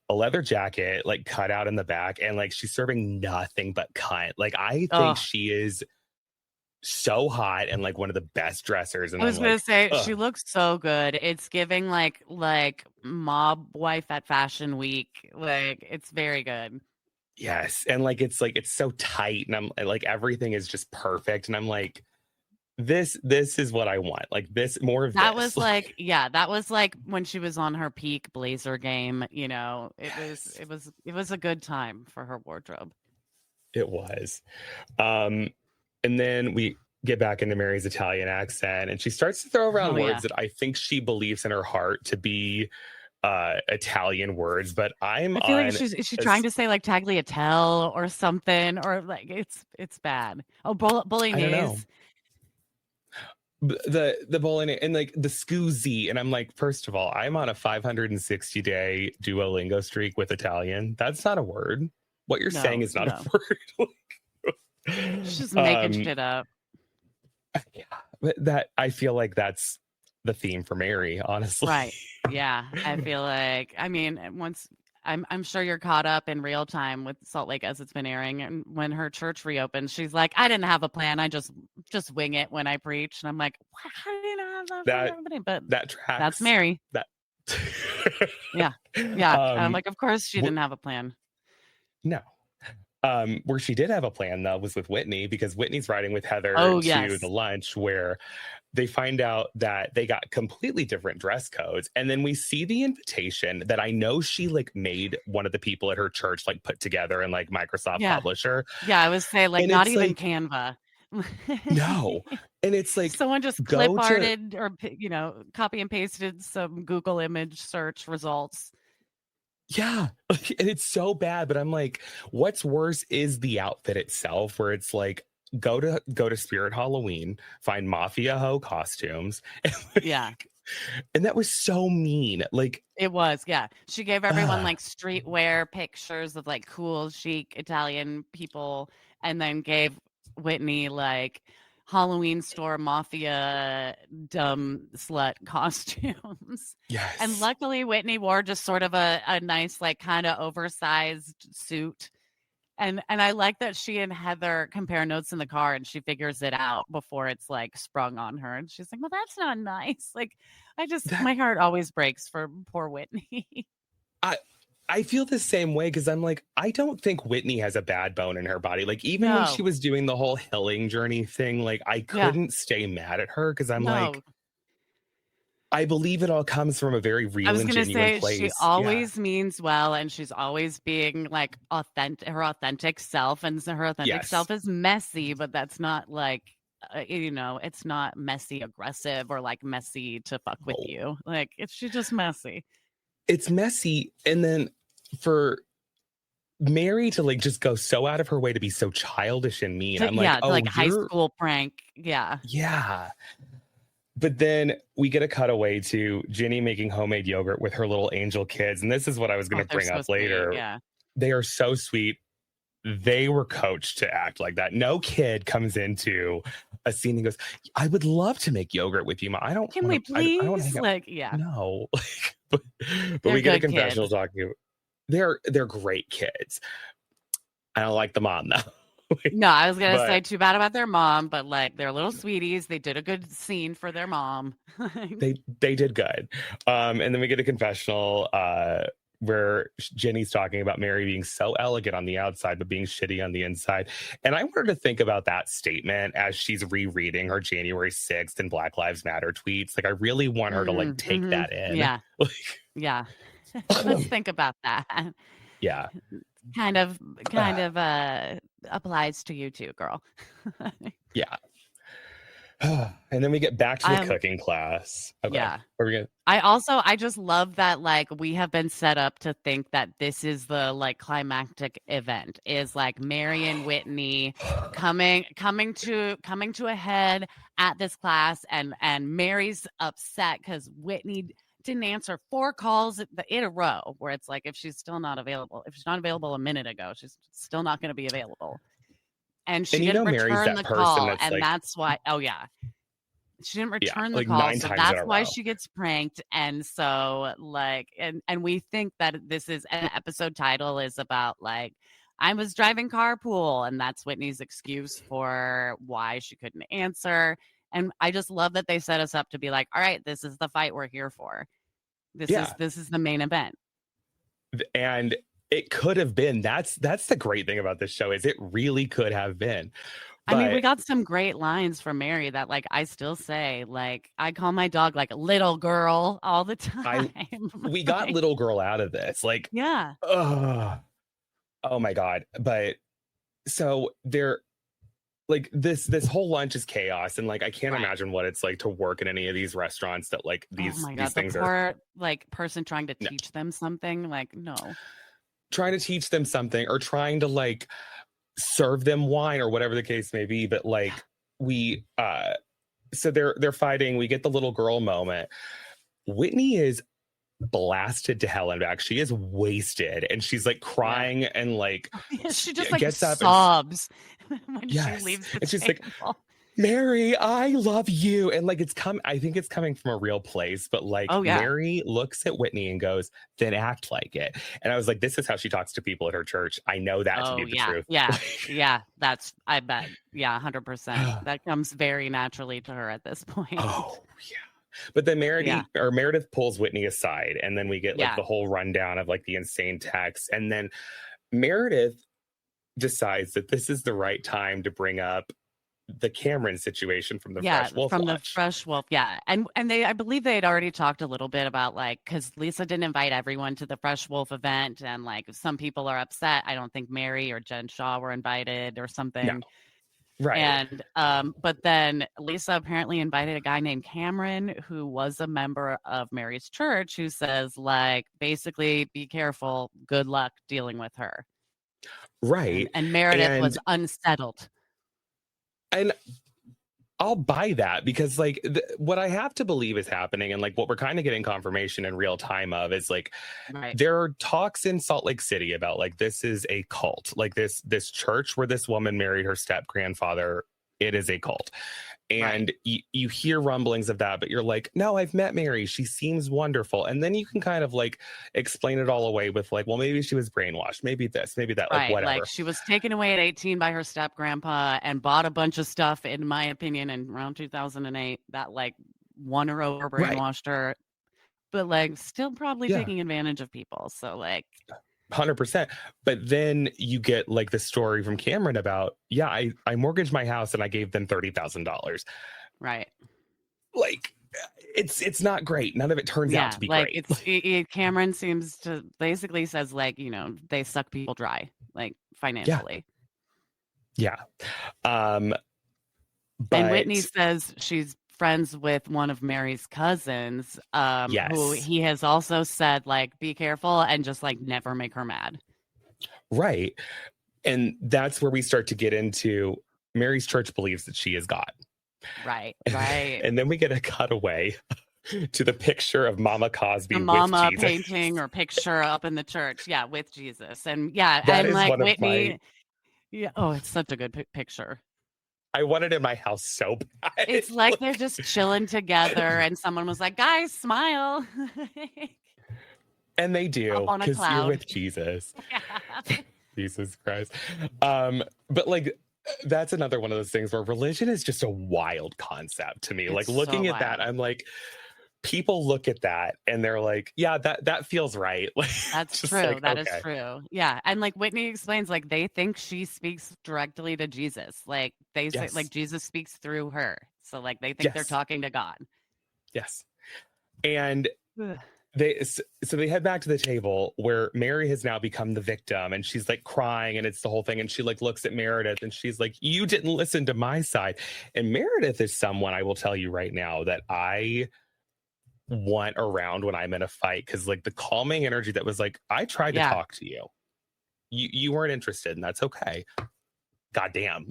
a leather jacket, like cut out in the back, and like she's serving nothing but cunt. Like, I think she is so hot and like one of the best dressers. And I was gonna say, she looks so good. It's giving like mob wife at Fashion Week. Like, it's very good. Yes. And like it's so tight, and I'm like, everything is just perfect. And I'm like, this is what I want. Like, this, more of that this. was like, that was like when she was on her peak Blazer game. It was a good time for her wardrobe. It was. And then we get back into Mary's Italian accent, and she starts to throw around words that I think she believes in her heart to be Italian words, but I feel like is she trying to say like tagliatelle or something, or like it's bad. Oh, bolognese. I don't know. The bolognese and like the scusi, and I'm like, first of all, I'm on a 560-day Duolingo streak with Italian. That's not a word. What you're saying is not a word. She's just making shit up. Yeah, but that, I feel like that's the theme for Mary, honestly. Right. Yeah. I feel like, I mean, once I'm sure you're caught up in real time with Salt Lake as it's been airing. And when her church reopens, she's like, I didn't have a plan. I just wing it when I preach. And I'm like, how do you not have that? But that tracks. That's Mary. That. Yeah. I'm like, of course she didn't have a plan. No. Where she did have a plan, though, was with Whitney, because Whitney's riding with Heather to the lunch, where they find out that they got completely different dress codes. And then we see the invitation that I know she like made one of the people at her church like put together in like Microsoft Publisher. Yeah, I would say like, and not even like, Canva. No. And it's like someone just clip arted or copy and pasted some Google image search results. Yeah, and it's so bad, but I'm like, what's worse is the outfit itself, where it's like, go to Spirit Halloween, find mafia hoe costumes, and, Yeah. and that was so mean. Like, It was, yeah. She gave everyone uh, like streetwear pictures of like cool, chic Italian people, and then gave Whitney like Halloween store mafia dumb slut costumes. And yes, luckily, Whitney wore just sort of a nice, like kind of oversized suit. And I like that she and Heather compare notes in the car and she figures it out before it's like sprung on her. And she's like, well, that's not nice. Like, that my heart always breaks for poor Whitney. I. I feel the same way because I'm like, I don't think Whitney has a bad bone in her body. Like, even when she No. was doing the whole healing journey thing, like, I Yeah. couldn't stay mad at her because I'm No. like, I believe it all comes from a very I real was and gonna genuine say she place. Yeah. always means well, and she's always being like her authentic self, and so her authentic Yes. self is messy, but that's not like it's not messy aggressive or like messy to fuck with Oh, you. Like she's just messy. it's messy. And then for Mary to like just go so out of her way to be so childish and mean, I'm like, Yeah, oh, like high you're, school prank. Yeah. yeah. But then we get a cutaway to Jenny making homemade yogurt with her little angel kids. And this is what I was going Oh, to they're bring so up sweet. later. Yeah. They are so sweet. They were coached to act like that. No kid comes into a scene and goes, I would love to make yogurt with you, Ma. I don't Can we want to, I don't want to please? hang out. Like, yeah, No. but, but they're we get a good confessional kids. talking. They're great kids. I don't like the mom though. No, I was gonna say But too bad about their mom, but like they're little sweeties. They did a good scene for their mom. they did good. And then we get a confessional where Jenny's talking about Mary being so elegant on the outside, but being shitty on the inside. And I wanted to think about that statement as she's rereading her January 6th and Black Lives Matter tweets. Like, I really want her to like take that in. Yeah, yeah. Let's think about that. Yeah. Kind of, kind Uh, of applies to you too, girl. yeah. And then we get back to the Um, cooking class. Okay. yeah. Are we gonna I just love that like we have been set up to think that this is the like climactic event is like Mary and Whitney coming to a head at this class and Mary's upset because Whitney didn't answer 4 calls in a row where it's like if she's not available a minute ago, she's still not going to be available. And she and you didn't know Mary's return that the person call, that's and like, that's why. Oh yeah, she didn't yeah, return the like call, 9 so times in that's a why row. she gets pranked. And so like and we think that this is an episode title is about like I was driving carpool, and that's Whitney's excuse for why she couldn't answer. And I just love that they set us up to be like, all right, this is the fight we're here for. Yeah. This is the main event. And it could have been. That's the great thing about this show is it really could have been. I mean, we But got some great lines from Mary that like I still say, like I call my dog like little girl all the I time. we got Like, little girl out of this. Like, yeah. oh my God. But so they're like this whole lunch is chaos. And like I can't Right. imagine what it's like to work in any of these restaurants that like Oh these my these God. The things are poor like person trying to no, teach them something. Like, no. trying to teach them something or trying to like serve them wine or whatever the case may be. But Yeah. like we so they're fighting. We get the little girl moment. Whitney is blasted to hell and back. She is wasted and she's like Yeah. crying and like She just like gets up and sobs when she yes. leaves the And she's like, table. Mary, I love you. And like I think it's coming from a real place, but like Oh yeah. Mary looks at Whitney and goes, then act like it. And I was like, this is how she talks to people at her church. I know that to Oh be the yeah. truth. Yeah. Yeah. That's I bet. Yeah, 100%. That comes very naturally to her at this point. Oh yeah. But then Yeah. Meredith pulls Whitney aside, and then we get like Yeah. the whole rundown of like the insane text. And then Meredith decides that this is the right time to bring up the Cameron situation from the Fresh Wolf from Watch. the Fresh Wolf, yeah, and I believe they had already talked a little bit about like because Lisa didn't invite everyone to the Fresh Wolf event, and like some people are upset. I don't think Mary or Jen Shah were invited or something. No, right. And but then Lisa apparently invited a guy named Cameron who was a member of Mary's church who says like basically be careful, good luck dealing with her. Right. And Meredith And was unsettled. And I'll buy that because like what I have to believe is happening and like what we're kind of getting confirmation in real time of is like there are talks in Salt Lake City about like this is a cult, like this church where this woman married her step grandfather. It is a cult. And you hear rumblings of that, but you're like, no, I've met Mary. She seems wonderful. And then you can kind of like explain it all away with like, well, maybe she was brainwashed. Maybe this, maybe that, like whatever. Like she was taken away at 18 by her step grandpa and bought a bunch of stuff, in my opinion, in around 2008 that like won her over, brainwashed her, but like still probably taking advantage of people. So like 100%. But then you get like the story from Cameron about, I mortgaged my house and I gave them $30,000. Right. Like it's not great. None of it turns out to be like great. Cameron seems to basically says like, you know, they suck people dry, like financially. Yeah. And Whitney says she's friends with one of Mary's cousins, who he has also said like be careful and just like never make her mad. Right. And that's where we start to get into Mary's church believes that she is God. Right. And then we get a cutaway to the picture of Mama Cosby, the mama with Jesus. painting or picture up in the church, with Jesus. And that and like Whitney it's such a good picture. I want it in my house so bad. It's like they're just chilling together and someone was like, guys, smile. And they do, because you're with Jesus. Jesus Christ. But like, that's another one of those things where religion is just a wild concept to me. It's like looking at that, I'm like, people look at that and they're like, yeah, that feels right. Like, that's true. Like, that is true. Yeah. And like Whitney explains, like they think she speaks directly to Jesus. Like they say like Jesus speaks through her. So like they think they're talking to God. Yes. And they head back to the table where Mary has now become the victim and she's like crying and it's the whole thing. And she like looks at Meredith and she's like, you didn't listen to my side. And Meredith is someone I will tell you right now that I want around when I'm in a fight, because like the calming energy that was like, I tried to talk to you. You weren't interested, and that's okay. God damn.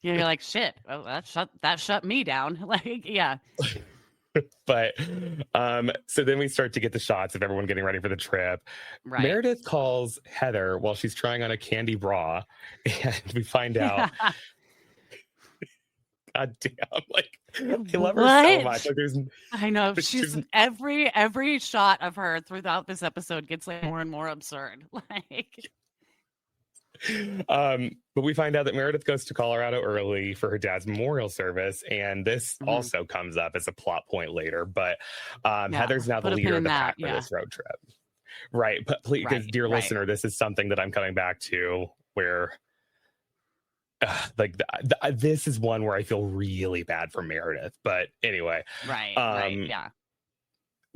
You're like, shit. Oh, that shut me down. Like, yeah. But so then we start to get the shots of everyone getting ready for the trip. Right. Meredith calls Heather while she's trying on a candy bra, and we find out God damn, like I love her so much. Like I know she's every shot of her throughout this episode gets like more and more absurd. Like but we find out that Meredith goes to Colorado early for her dad's memorial service, and this also comes up as a plot point later. But Heather's now the leader of the pack for this road trip. Right. But please, because dear listener, this is something that I'm coming back to where this is one where I feel really bad for Meredith. But anyway,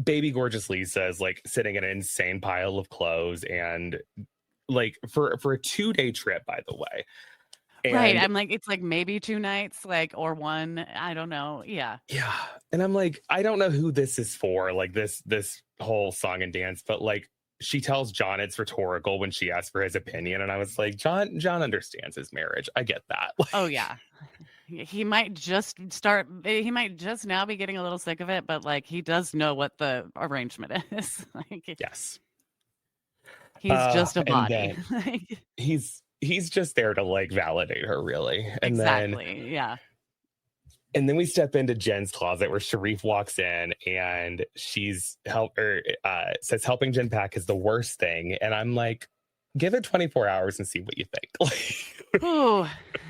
baby gorgeous Lisa is like sitting in an insane pile of clothes, and like for a 2-day trip, by the way. And I'm like, it's like maybe 2 nights, like, or one, I don't know. Yeah. And I'm like, I don't know who this is for, like this whole song and dance, but like she tells John it's rhetorical when she asks for his opinion. And I was like, John understands his marriage. I get that. Oh, yeah. He might just now be getting a little sick of it, but like he does know what the arrangement is. Like, yes. He's just a body. He's just there to like validate her, really. And exactly. And then we step into Jen's closet where Sharif walks in and she's says helping Jen pack is the worst thing. And I'm like, give it 24 hours and see what you think. Ooh,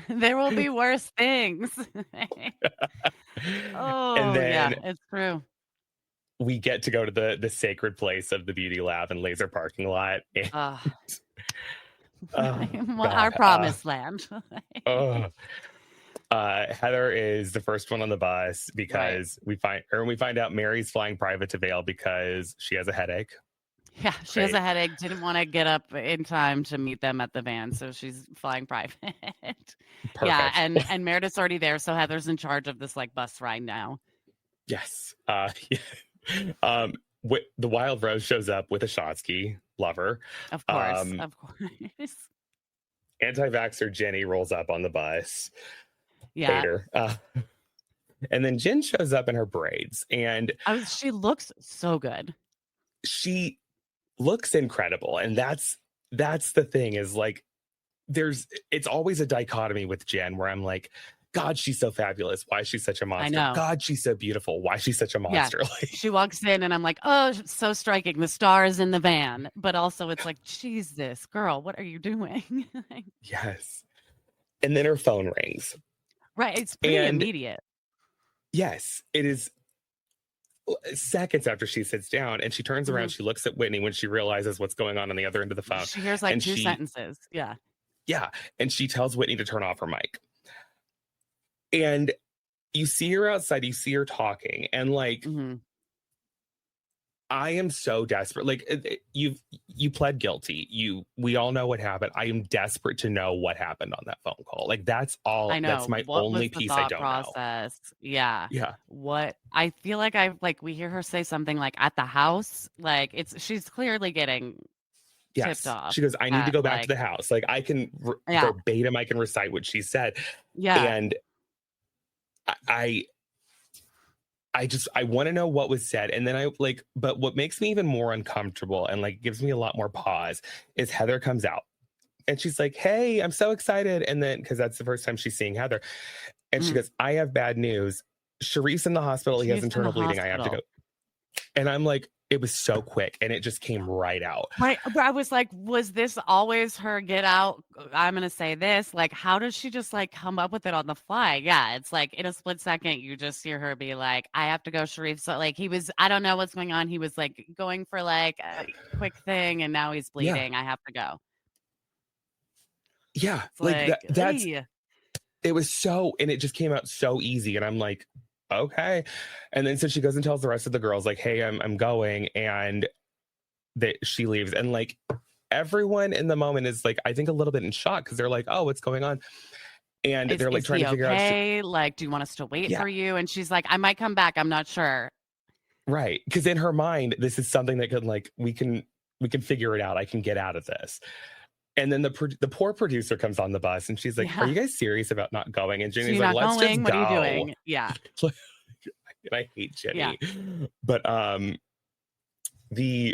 there will be worse things. And then it's true. We get to go to the sacred place of the beauty lab and laser parking lot. And, our promised land. Heather is the first one on the bus because we find out Mary's flying private to Vail because she has a headache. Yeah, she has a headache. Didn't want to get up in time to meet them at the van, so she's flying private. Perfect. Yeah, and Meredith's already there, so Heather's in charge of this like bus ride now. Yes. The Wild Rose shows up with a Shotsky lover. Of course. Anti-vaxxer Jenny rolls up on the bus. Yeah. Hater. And then Jen shows up in her braids, and She looks so good. she looks incredible. And that's the thing is like, it's always a dichotomy with Jen where I'm like, God, she's so fabulous. Why is she such a I monster? know. God, she's so beautiful. Why is she such a Yeah. monster? Like, She walks in and I'm like, oh, so striking. The stars in the van. But also it's like, Jesus, girl, what are you doing? yes. And then her phone rings. Right. It's pretty And immediate. yes, it is seconds after she sits down, and she turns around, she looks at Whitney when she realizes what's going on the other end of the phone. She hears like and two sentences. Yeah. Yeah. And she tells Whitney to turn off her mic. And you see her outside, you see her talking, and like, I am so desperate. Like, you pled guilty. We all know what happened. I am desperate to know what happened on that phone call. Like, that's all. I know. That's my What only was the piece I thought don't process? Yeah. know. Yeah. What I feel like we hear her say something like at the house. Like she's clearly getting tipped off. She goes, I need to go back to the house. Like, I can verbatim, I can recite what she said. Yeah. And I want to know what was said. And then but what makes me even more uncomfortable and like gives me a lot more pause is Heather comes out and she's like, hey, I'm so excited. And then, cause that's the first time she's seeing Heather. And she goes, I have bad news. Sharif's in the hospital. He has internal bleeding. I have to go. And I'm like, it was so quick and it just came right out. Right. But I was like, was this always her get out? I'm going to say this. Like, how does she just like come up with it on the fly? Yeah. It's like in a split second, you just hear her be like, I have to go, Sharif. So like I don't know what's going on. He was like going for like a quick thing and now he's bleeding. I have to go. Yeah. It's like that's, it was so, and it just came out so easy. And I'm like, okay. And then so she goes and tells the rest of the girls like, hey, I'm going, and that she leaves. And like everyone in the moment is like, I think a little bit in shock because they're like, oh, what's going on? And they're like trying to figure out, like, do you want us to wait for you? And she's like, I might come back, I'm not sure. Right. Because in her mind, this is something that could like, we can figure it out. I can get out of this. And then the poor producer comes on the bus and she's like, are you guys serious about not going? And Jenny's like, let's just go. What are you doing? Yeah. And I hate Jenny. Yeah. But they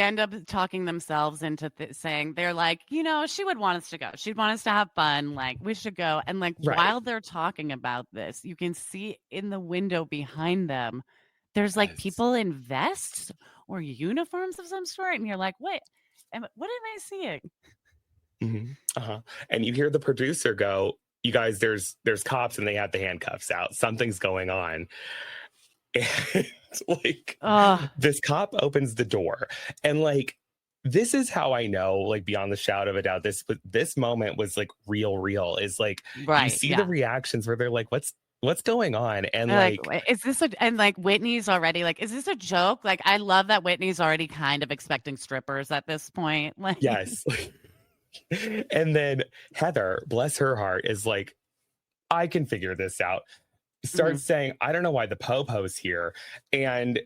end up talking themselves into saying, they're like, she would want us to go. She'd want us to have fun. Like, we should go. And like, while they're talking about this, you can see in the window behind them, there's like people in vests or uniforms of some sort. And you're like, what am I seeing? And you hear the producer go, you guys, there's cops and they have the handcuffs out. Something's going on. And like this cop opens the door and like, this is how I know, like beyond the shadow of a doubt, this moment was like real is like, you see the reactions where they're like, what's going on? And like, is this and like Whitney's already like, is this a joke? Like, I love that Whitney's already kind of expecting strippers at this point. Like, yes. And then Heather, bless her heart, is like, I can figure this out. Starts saying, I don't know why the popo's here, and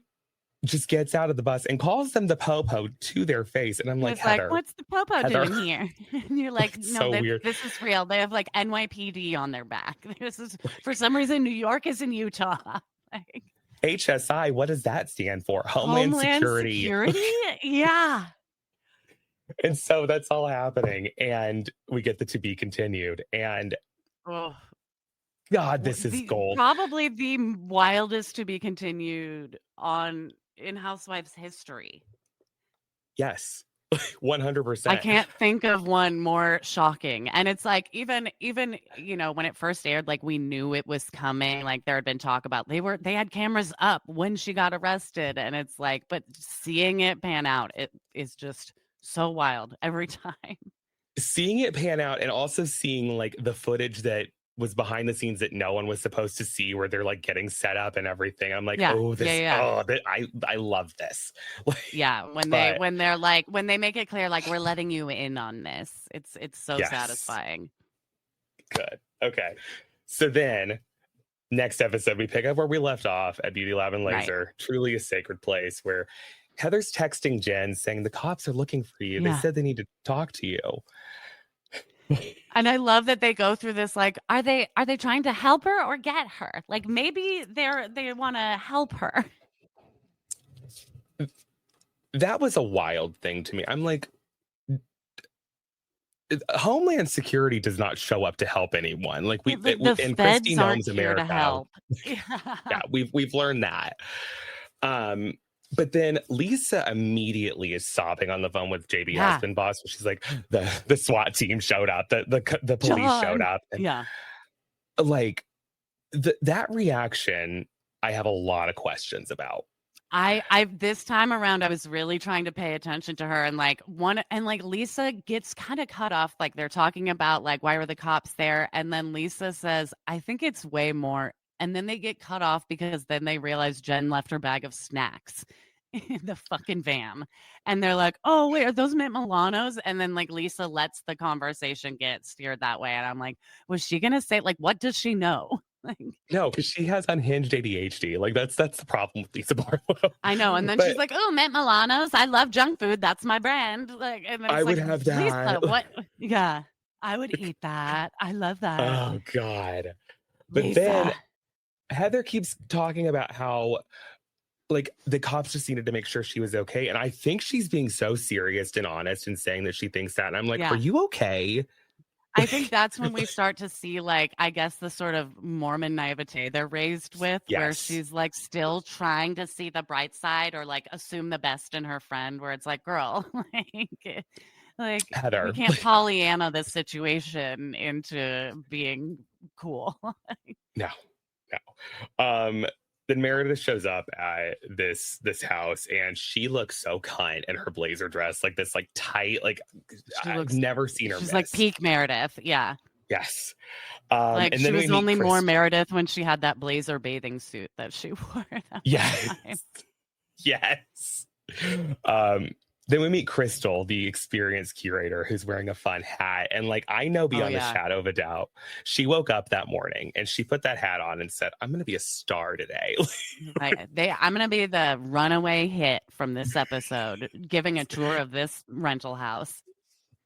just gets out of the bus and calls them the popo to their face. And I'm like, Heather, like, what's the popo doing here? And you're like, no, so weird. This is real. They have like NYPD on their back. This is, for some reason, New York is in Utah. Like, HSI, what does that stand for? Homeland Security. Yeah. And so that's all happening. And we get the to be continued. And God, this is gold. Probably the wildest to be continued in Housewives history. Yes, 100%. I can't think of one more shocking. And it's like, even, when it first aired, like we knew it was coming. Like there had been talk about, they had cameras up when she got arrested. And it's like, but seeing it pan out, it is just so wild every time. Seeing it pan out and also seeing like the footage that was behind the scenes that no one was supposed to see, where they're like getting set up and everything. I'm like, I love this. When they make it clear, like, we're letting you in on this. It's so satisfying. Good. Okay. So then next episode, we pick up where we left off at Beauty Lab and Laser, truly a sacred place, where Heather's texting Jen saying the cops are looking for you. They said they need to talk to you. And I love that they go through this, like, are they trying to help her or get her? Like, maybe they want to help her. That was a wild thing to me. I'm like, Homeland Security does not show up to help anyone. Like The in feds Christine aren't Holmes here to America, help. yeah, we've learned that. But then Lisa immediately is sobbing on the phone with JB Yeah. husband boss. She's like, the SWAT team showed up, the police showed up, and Yeah. like that reaction, I have a lot of questions about. I this time around I was really trying to pay attention to her, and like Lisa gets kind of cut off, like they're talking about like why were the cops there, and then Lisa says I think it's way more, and then they get cut off because then they realize Jen left her bag of snacks in the fucking van, and they're like, oh wait, are those Mint Milanos? And then like Lisa lets the conversation get steered that way, and I'm like, was she gonna say, like, what does she know? Like, No, because she has unhinged ADHD. Like that's the problem with Lisa Barlow. I know. And then But she's like, oh, Mint Milanos. I love junk food. That's my brand. Like, and then I it's would like, have Lisa, that. what? Yeah, I would eat that. I love that. Oh God. But then Lisa. Heather keeps talking about how like the cops just needed to make sure she was okay. And I think she's being so serious and honest and saying that she thinks that. And I'm like, Yeah. are you okay? I think that's when we start to see, like, I guess the sort of Mormon naivete they're raised with, where Yes. she's like still trying to see the bright side or like assume the best in her friend, where it's like, girl, like Heather. we can't Pollyanna this situation into being cool. No. Then Meredith shows up at this house and she looks so cunt in her blazer dress, like this like tight, like I've never seen her She's miss. like peak Meredith. Yeah. Yes. Like and she then was we meet only more Meredith when she had that blazer bathing suit that she wore. Yes. Yes. Then we meet Crystal, the experienced curator, who's wearing a fun hat. And like, I know beyond a shadow of a doubt, she woke up that morning and she put that hat on and said, I'm going to be a star today. I'm going to be the runaway hit from this episode, giving a tour of this rental house.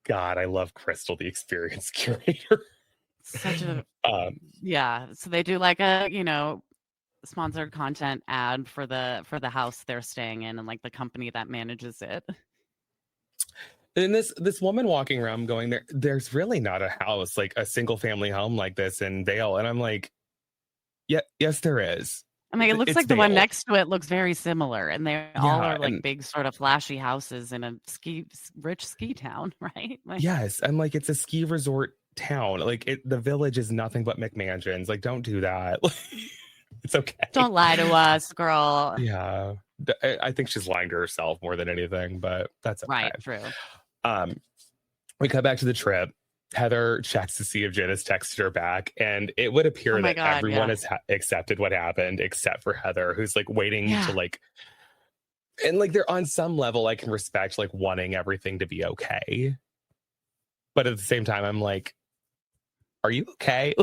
God, I love Crystal, the experienced curator. Such a, yeah. So they do like a, sponsored content ad for the house they're staying in and like the company that manages it. And this woman walking around going, there's really not a house, like a single family home like this in Vail. And I'm like, yeah, yes, there is. I mean, it looks like the one next to it looks very similar, and they all are like big sort of flashy houses in a rich ski town, right? Like, yes, I'm like, it's a ski resort town. Like the village is nothing but McMansions. Like, don't do that. It's okay. Don't lie to us, girl. Yeah, I think she's lying to herself more than anything, but that's okay. Right, true. We cut back to the trip. Heather checks to see if Jen has texted her back, and it would appear that everyone has accepted what happened except for Heather, who's like waiting to like, and like they're on some level I can respect like wanting everything to be okay, but at the same time I'm like, are you okay?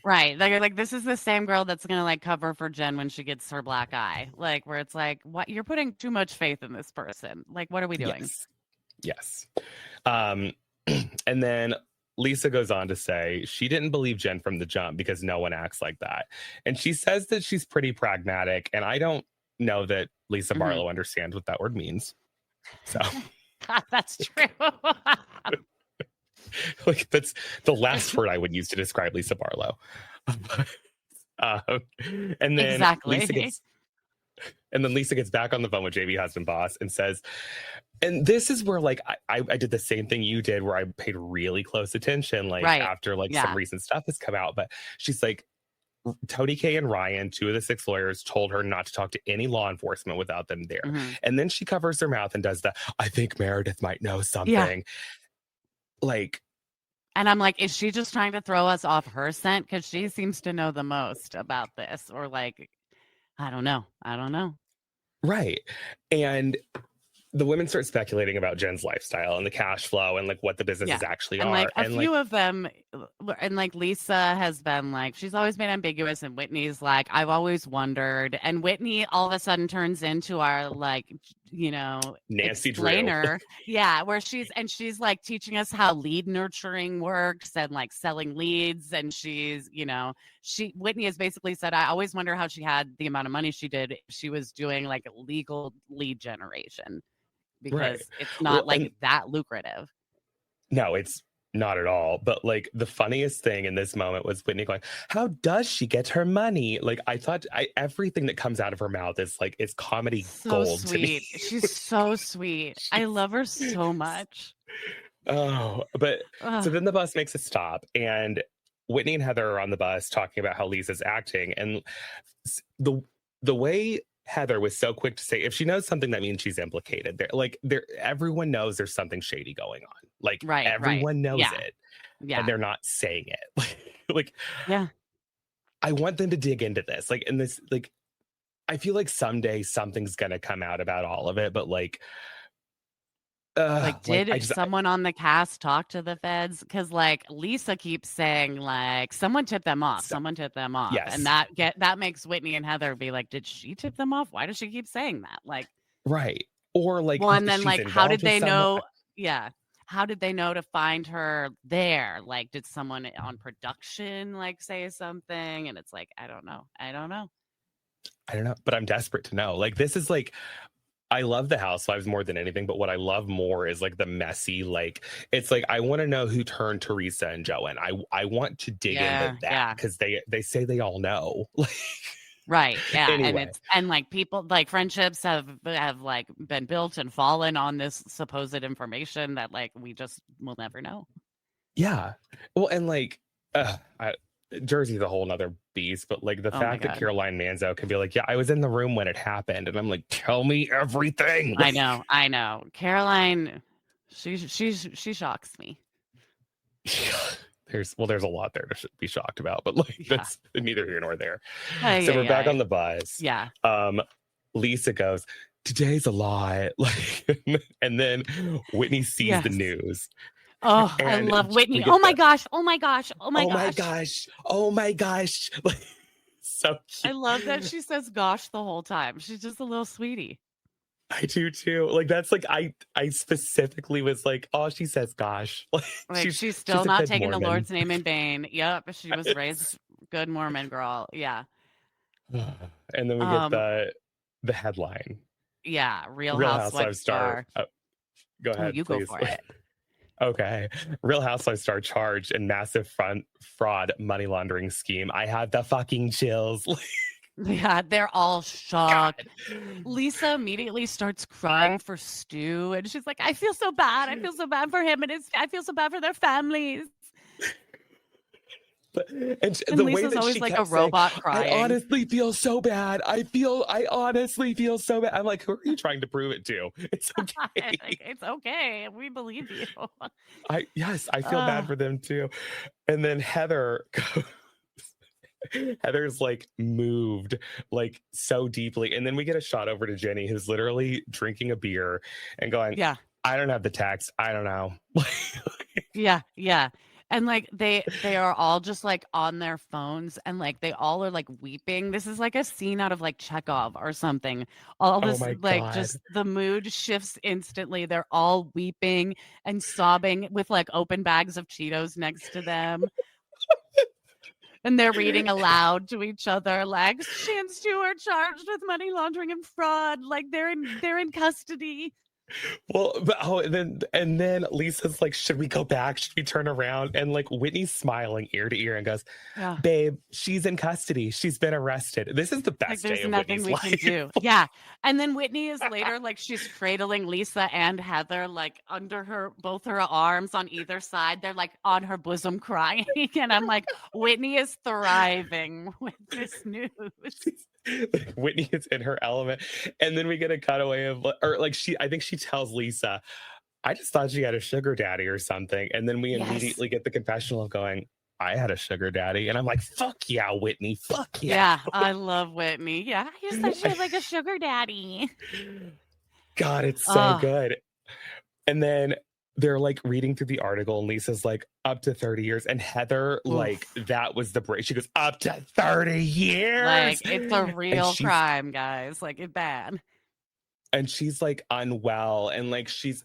Right, like this is the same girl that's gonna like cover for Jen when she gets her black eye, like where it's like, what, you're putting too much faith in this person. Like, what are we doing? Yes. And then Lisa goes on to say she didn't believe Jen from the jump because no one acts like that. And she says that she's pretty pragmatic. And I don't know that Lisa Barlow understands what that word means. So that's true. Like that's the last word I would use to describe Lisa Barlow. And then Lisa gets back on the phone with JB husband boss and says, and this is where like I did the same thing you did, where I paid really close attention, like after like some recent stuff has come out. But she's like, Tony K and Ryan, two of the 6 lawyers, told her not to talk to any law enforcement without them there. And then she covers her mouth and does I think Meredith might know something. Like, and I'm like, is she just trying to throw us off her scent? Because she seems to know the most about this, or like, I don't know. Right. And the women start speculating about Jen's lifestyle and the cash flow and like what the businesses actually and are. Like a few of them, and like Lisa has been like, she's always been ambiguous, and Whitney's like, I've always wondered. And Whitney all of a sudden turns into our like Nancy explainer. Drew. Yeah, where she's like teaching us how lead nurturing works and like selling leads. And Whitney has basically said, I always wonder how she had the amount of money she did if she was doing like legal lead generation, because it's not that lucrative. No, it's not at all. But like the funniest thing in this moment was Whitney going, how does she get her money? Like I thought everything that comes out of her mouth is comedy gold sweet. to me. She's so sweet. I love her so much. Oh, but so then the bus makes a stop and Whitney and Heather are on the bus talking about how Lisa's acting. And the way Heather was so quick to say, if she knows something, that means she's implicated. Everyone knows there's something shady going on. Like everyone knows it. Yeah. And they're not saying it. I want them to dig into this. I feel like someday something's gonna come out about all of it, but did someone on the cast talk to the feds? Because Lisa keeps saying someone tipped them off. Someone tipped them off. Yes. And that makes Whitney and Heather be like, did she tip them off? Why does she keep saying that? Right. Or well, and then how did they know? Yeah. How did they know to find her there? Did someone on production say something? And it's I don't know. I don't know. But I'm desperate to know. This is I love the Housewives more than anything, but what I love more is the messy, it's I want to know who turned Teresa and Joanne. I want to dig into that because they say they all know. Right. Yeah. Anyway. And people friendships have been built and fallen on this supposed information that we just will never know. Yeah. Well, and Jersey's a whole nother beast, but the fact that Caroline Manzo can be yeah, I was in the room when it happened, and I'm tell me everything. I know. Caroline, she shocks me. There's a lot there to be shocked about, but that's neither here nor there. So we're back on the bus. Yeah. Lisa goes, today's a lot. And then Whitney sees the news. Oh, I love Whitney. Oh my gosh. Oh my gosh. Oh my gosh. Oh my gosh. So cute. I love that she says gosh the whole time. She's just a little sweetie. I do too. That's I specifically was oh, she says gosh. She's still not taking Mormon. The Lord's name in vain. Yep. She was raised good Mormon girl. Yeah. And then we get the headline. Yeah. Real Housewives star. Go ahead. You please. Go for it. Okay. Real Housewives star charged in massive fraud money laundering scheme. I have the fucking chills. Yeah, they're all shocked. God. Lisa immediately starts crying for Stu, and she's like, I feel so bad. I feel so bad for him, and I feel so bad for their families. And the Lisa's way that always she like kept a robot saying, crying. I honestly feel so bad. I honestly feel so bad. I'm who are you trying to prove it to? It's okay. It's okay. We believe you. I feel bad for them too. And then Heather's moved so deeply. And then we get a shot over to Jenny, who's literally drinking a beer and going, yeah, I don't have the text. I don't know. Yeah. And they are all just on their phones, and they all are weeping. This is a scene out of Chekhov or something. All this just the mood shifts instantly. They're all weeping and sobbing with open bags of Cheetos next to them. And they're reading aloud to each other she and Stu are charged with money laundering and fraud. They're in custody. Well, but and then Lisa's should we go back? Should we turn around? And Whitney's smiling ear to ear and goes, babe, she's in custody. She's been arrested. This is the best day of Whitney's life. Can do. Yeah. And then Whitney is later she's cradling Lisa and Heather under both her arms on either side. They're on her bosom crying. And I'm Whitney is thriving with this news. Whitney is in her element. And then we get a cutaway of I think she tells Lisa, I just thought she had a sugar daddy or something. And then we immediately get the confessional of going, I had a sugar daddy. And I'm fuck yeah, Whitney. Fuck yeah. Yeah, I love Whitney. Yeah, I just thought she was a sugar daddy. God, it's so good. And then they're reading through the article, and Lisa's up to 30 years. And Heather, that was the break. She goes, up to 30 years. It's a real crime, guys. It's bad. and she's like unwell, and like she's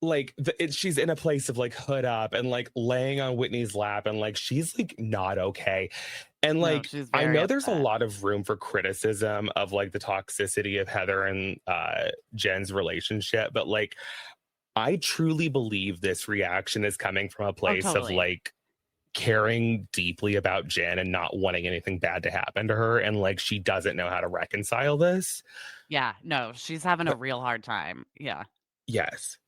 like she's in a place of like hood up and like laying on Whitney's lap, and like she's like not okay. And No, like she's I very know there's a upset. lot of room for criticism of like the toxicity of Heather and Jen's relationship, but like I truly believe this reaction is coming from a Oh, place of totally. like caring deeply about Jen and not wanting anything bad to happen to her, and like she doesn't know how to reconcile this. Yeah, no, she's having a But real hard time. Yeah. yes.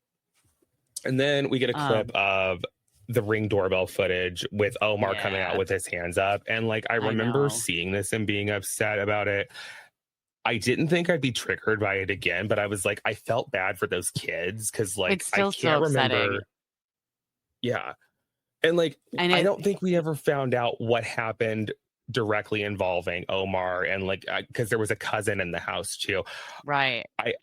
And then we get a clip Um, of the Ring doorbell footage with Omar coming out yeah, with his hands up. And like, I I remember know. seeing this and being upset about it. I didn't think I'd be triggered by it again, but I was like, I felt bad for those kids because like It's I still so can't upsetting. remember. Yeah. And like, And I don't think we ever found out what happened directly involving Omar, and like, because there was a cousin in the house too. right. I,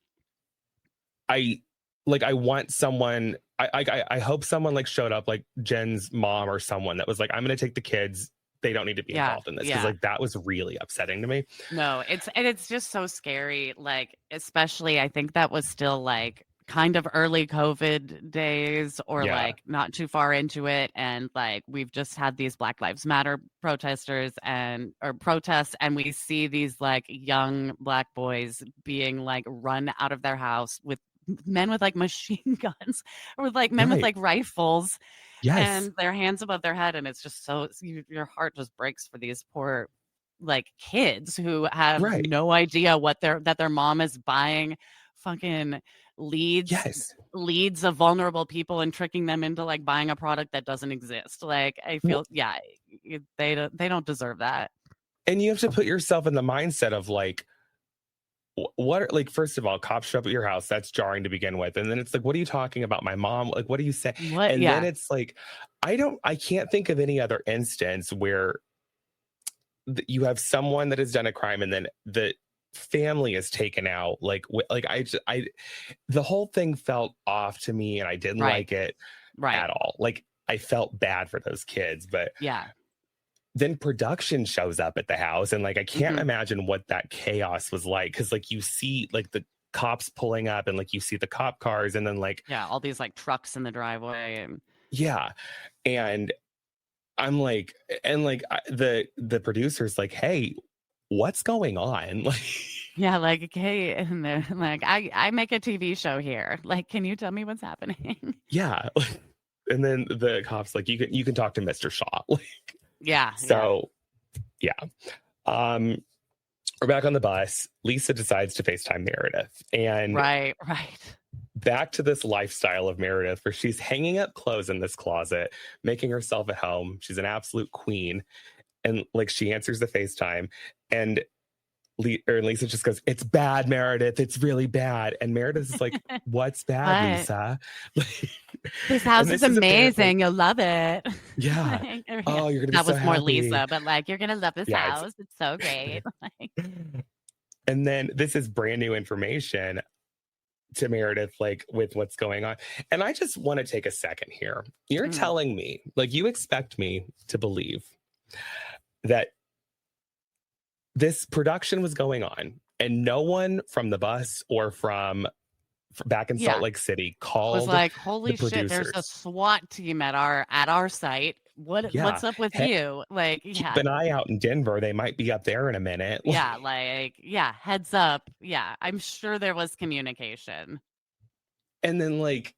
I like I want someone I hope someone like showed up, like Jen's mom or someone that was like, I'm gonna take the kids. They don't need to be Yeah, involved in this, because yeah. like that was really upsetting to me. No, it's just so scary, like, especially I think that was still, like, kind of early COVID days or, Yeah. like, not too far into it, and, like, we've just had these Black Lives Matter protesters or protests, and we see these, like, young Black boys being, like, run out of their house with men with, like, machine guns or with, like, men with, Right. like, rifles Yes. and their hands above their head, and it's just so your heart just breaks for these poor like kids who have Right. no idea what their mom is buying fucking leads Yes. leads of vulnerable people and tricking them into like buying a product that doesn't exist. Like I Well, feel yeah, they don't deserve that. and you have to put yourself in the mindset of like, what are, like, first of all, cops show up at your house. That's jarring to begin with. And then it's like, what are you talking about? My mom? Like, what do you say? What And then yeah, it's like, I can't think of any other instance where you have someone that has done a crime and then the family is taken out. Like, like the whole thing felt off to me, and I didn't right, like it right. at all. Like, I felt bad for those kids, but Yeah. then production shows up at the house, and like I can't Mhm. imagine what that chaos was like, because like you see like the cops pulling up, and like you see the cop cars, and then like Yeah, all these like trucks in the driveway and yeah, and I'm like, and like the producer's like, hey, what's going on? Like, yeah, like okay, and they're like I make a TV show here. Like, can you tell me what's happening? yeah. And then the cops like, you can talk to Mr. Shaw. Like, Yeah, yeah. so yeah. Um, we're back on the bus. Lisa decides to FaceTime Meredith, and Right, right. back to this lifestyle of Meredith where she's hanging up clothes in this closet, making herself at home. She's an absolute queen. And like she answers the FaceTime, and Lisa just goes, "It's bad, Meredith. It's really bad." And Meredith is like, "What's bad, What? Lisa?" This And house is this is apparently, amazing. You'll love it. yeah. Like, or yeah, Oh, you're gonna be that so was more happy. Lisa, but like, you're gonna love this Yeah, it's house. It's so great. Like, and then this is brand new information to Meredith, like with what's going on. And I just want to take a second here. You're mm, telling me, like, you expect me to believe that this production was going on and no one from the bus or from back in Salt yeah, Lake City was called like, the holy shit, there's a producers. SWAT team at our site. Yeah. What's up with Hey, you? Like, keep yeah, an eye out in Denver. They might be up there in a minute. yeah, like, yeah, heads up. Yeah, I'm sure there was communication. And then, like,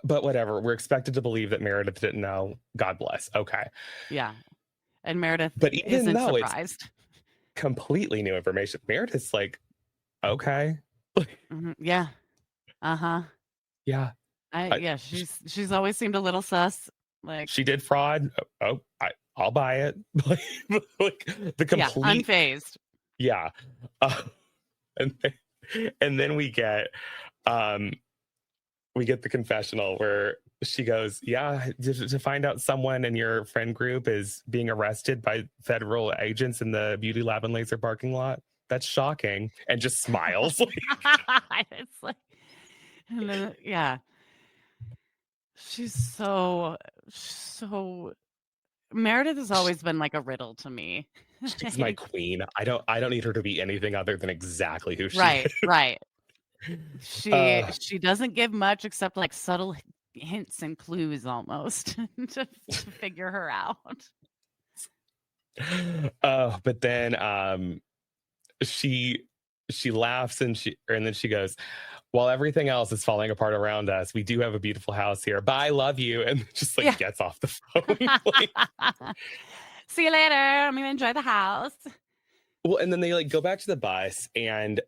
but whatever. We're expected to believe that Meredith didn't know. God bless. Okay. Yeah, and Meredith But even isn't though it's surprised. completely new information, Meredith's like, okay. Yeah. Uh-huh. Yeah. Yeah, she's always seemed a little sus. Like, She did fraud. Oh, I'll buy it. Like the yeah, complete, unfazed. yeah. Uh, and then um we get the confessional where she goes, yeah, to find out someone in your friend group is being arrested by federal agents in the beauty lab and laser parking lot. That's shocking. And just smiles. It's like, and then, yeah, she's so Meredith has always been like a riddle to me. She's my queen. I don't need her to be anything other than exactly who she Right, is. right. Uh, She doesn't give much except like subtle hints and clues almost to figure her out. but then she laughs and then she goes, while everything else is falling apart around us, we do have a beautiful house here. Bye, love you. And just like Yeah. gets off the phone. Like, See you later. I'm gonna enjoy the house. well, and then they like go back to the bus, and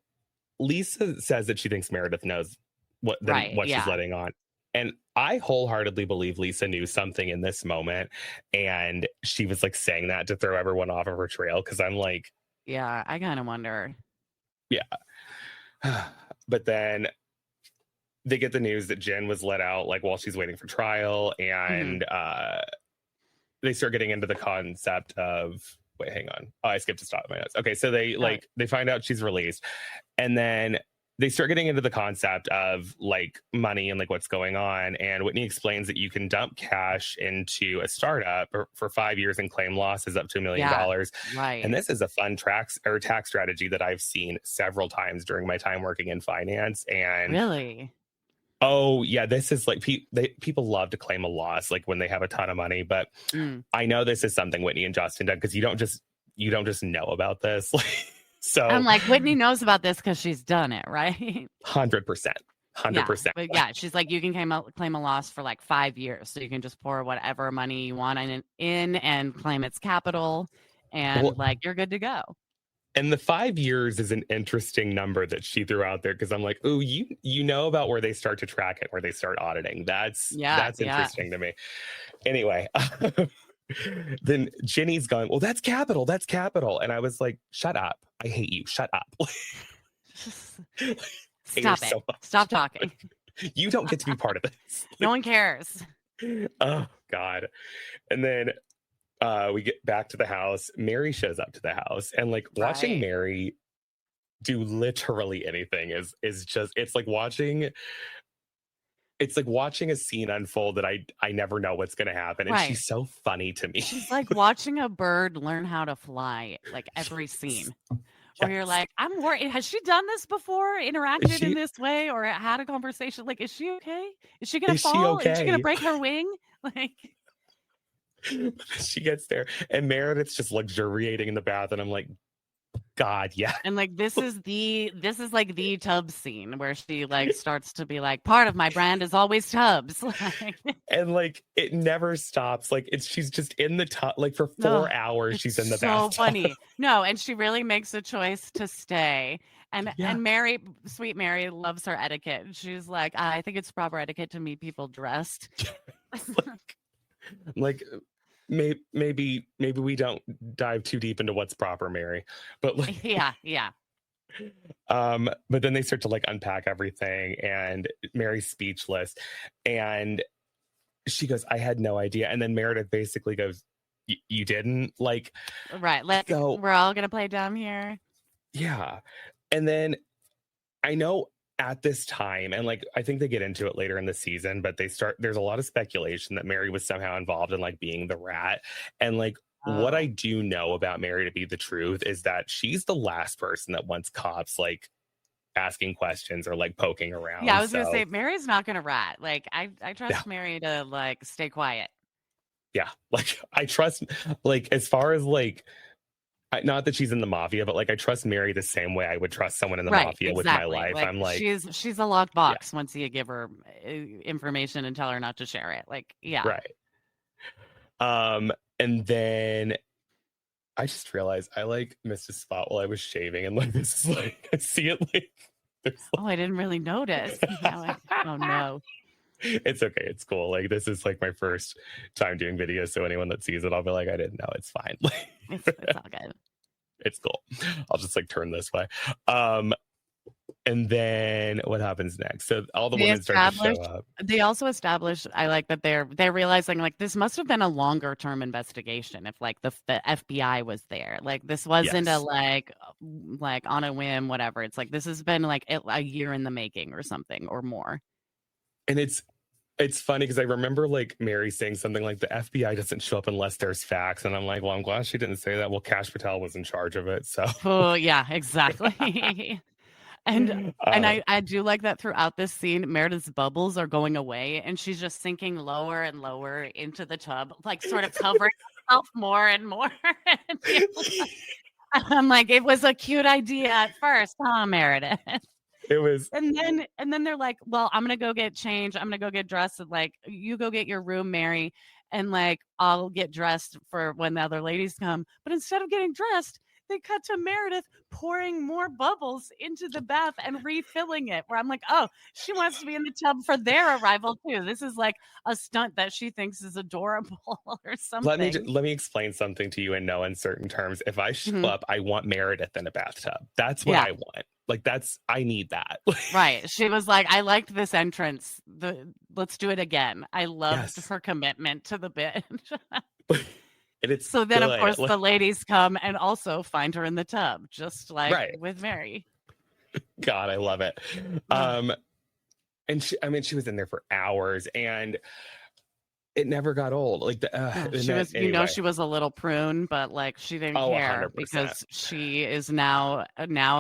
Lisa says that she thinks Meredith knows what Right, she's yeah. letting on. And I wholeheartedly believe Lisa knew something in this moment. And she was like saying that to throw everyone off of her trail. Cause I'm like, Yeah, I kind of wonder. yeah. But then they get the news that Jen was let out like while she's waiting for trial. And they start getting into the concept of, wait, hang on. Oh, I skipped a stop in my notes. Okay. So they they find out she's released. And then they start getting into the concept of like money and like what's going on. And Whitney explains that you can dump cash into a startup for 5 years and claim losses up to $1 million. Right. And this is a fun tax strategy that I've seen several times during my time working in finance. And really? oh yeah, this is like people love to claim a loss like when they have a ton of money. But I know this is something Whitney and Justin did because you don't just know about this. So I'm like, Whitney knows about this because she's done it, right? 100%. Yeah, but yeah, she's like, you can claim a loss for like 5 years. So you can just pour whatever money you want in and claim its capital. And like, you're good to go. And the 5 years is an interesting number that she threw out there because I'm like, oh, you know about where they start to track it, where they start auditing. That's interesting to me. Anyway, then Jenny's going, well, that's capital. That's capital. And I was like, shut up. I hate you. Shut up. Stop it. Stop talking. You don't get to be part of this. No one cares. Oh, God. And then we get back to the house. Mary shows up to the house, and like watching Mary do literally anything is just it's like watching a scene unfold that I never know what's going to happen. And she's so funny to me. She's like watching a bird learn how to fly, like every scene. Where you're like, I'm worried. Has she done this before? Interacted in this way, or had a conversation? Like, is she okay? Is she gonna fall? Is she gonna break her wing? Like, she gets there, and Meredith's just luxuriating in the bath, and I'm like, God, yeah. And like this is like the Tubbs scene where she like starts to be like, part of my brand is always Tubbs. And like it never stops. Like she's just in the tub like for 4 hours. She's in the bathtub. So funny. No, and she really makes a choice to stay. And Mary, sweet Mary, loves her etiquette. She's like, I think it's proper etiquette to meet people dressed. like maybe we don't dive too deep into what's proper, Mary. But like yeah. But then they start to like unpack everything, and Mary's speechless, and she goes, I had no idea. And then Meredith basically goes, you didn't? Like, right. We're all gonna play dumb here. Yeah. And then I know at this time, and like I think they get into it later in the season, but there's a lot of speculation that Mary was somehow involved in like being the rat. And like what I do know about Mary to be the truth is that she's the last person that wants cops like asking questions or like poking around. Yeah, I was gonna say Mary's not gonna rat. Like I trust Mary to like stay quiet. Yeah, like I trust, like as far as like, not that she's in the mafia, but like I trust Mary the same way I would trust someone in the mafia with my life. Like, I'm like, she's a locked box once you give her information and tell her not to share it. Like, yeah, right. And then I just realized I like missed a spot while I was shaving, and like this is like I see it like. I didn't really notice. Oh no. It's okay. It's cool. Like this is like my first time doing videos, so anyone that sees it, I'll be like, I didn't know. It's fine. It's all good. It's cool. I'll just like turn this way. And then what happens next? So all the women start to show up. They also established, I like that they're realizing like this must have been a longer term investigation if like the FBI was there. Like this wasn't a like on a whim, whatever. It's like this has been like a year in the making or something or more. And it's It's funny because I remember like Mary saying something like the FBI doesn't show up unless there's facts. And I'm like, well, I'm glad she didn't say that. Well, Cash Patel was in charge of it. So Oh, yeah, exactly. And um, I do like that throughout this scene, Meredith's bubbles are going away and she's just sinking lower and lower into the tub, like sort of covering herself more and more. And I'm like, it was a cute idea at first, huh, Meredith? it was And then they're like, "Well, I'm gonna go get changed. I'm gonna go get dressed. And like, you go get your room, Mary, and like, I'll get dressed for when the other ladies come." But instead of getting dressed, they cut to Meredith pouring more bubbles into the bath and refilling it. Where I'm like, "Oh, she wants to be in the tub for their arrival too. This is like a stunt that she thinks is adorable or something." let me explain something to you in no uncertain terms. If I show Mhm. up, I want Meredith in a bathtub. That's what Yeah. I want. Like I need that. Right. She was like, "I liked this entrance. Let's do it again." I loved Yes. her commitment to the bit. And it's So then, of good. course, the ladies come and also find her in the tub, just like Right. with Mary. God, I love it. Ugh. And she was in there for hours and it never got old. Like Yeah, and she then was, anyway. she was a little prune, but like she didn't Oh, care 100%. because she is now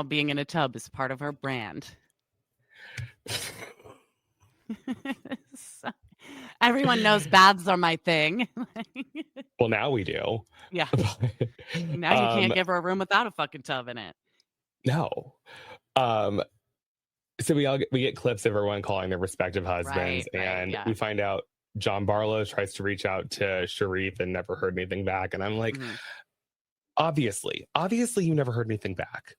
being in a tub is part of her brand. So, everyone knows baths are my thing. Well, now we do. Yeah. Now you can't give her a room without a fucking tub in it. No. Um, so we get clips of everyone calling their respective husbands, Right, and yeah. we find out John Barlow tries to reach out to Sharif and never heard anything back. And I'm like, Mhm. obviously, you never heard anything back.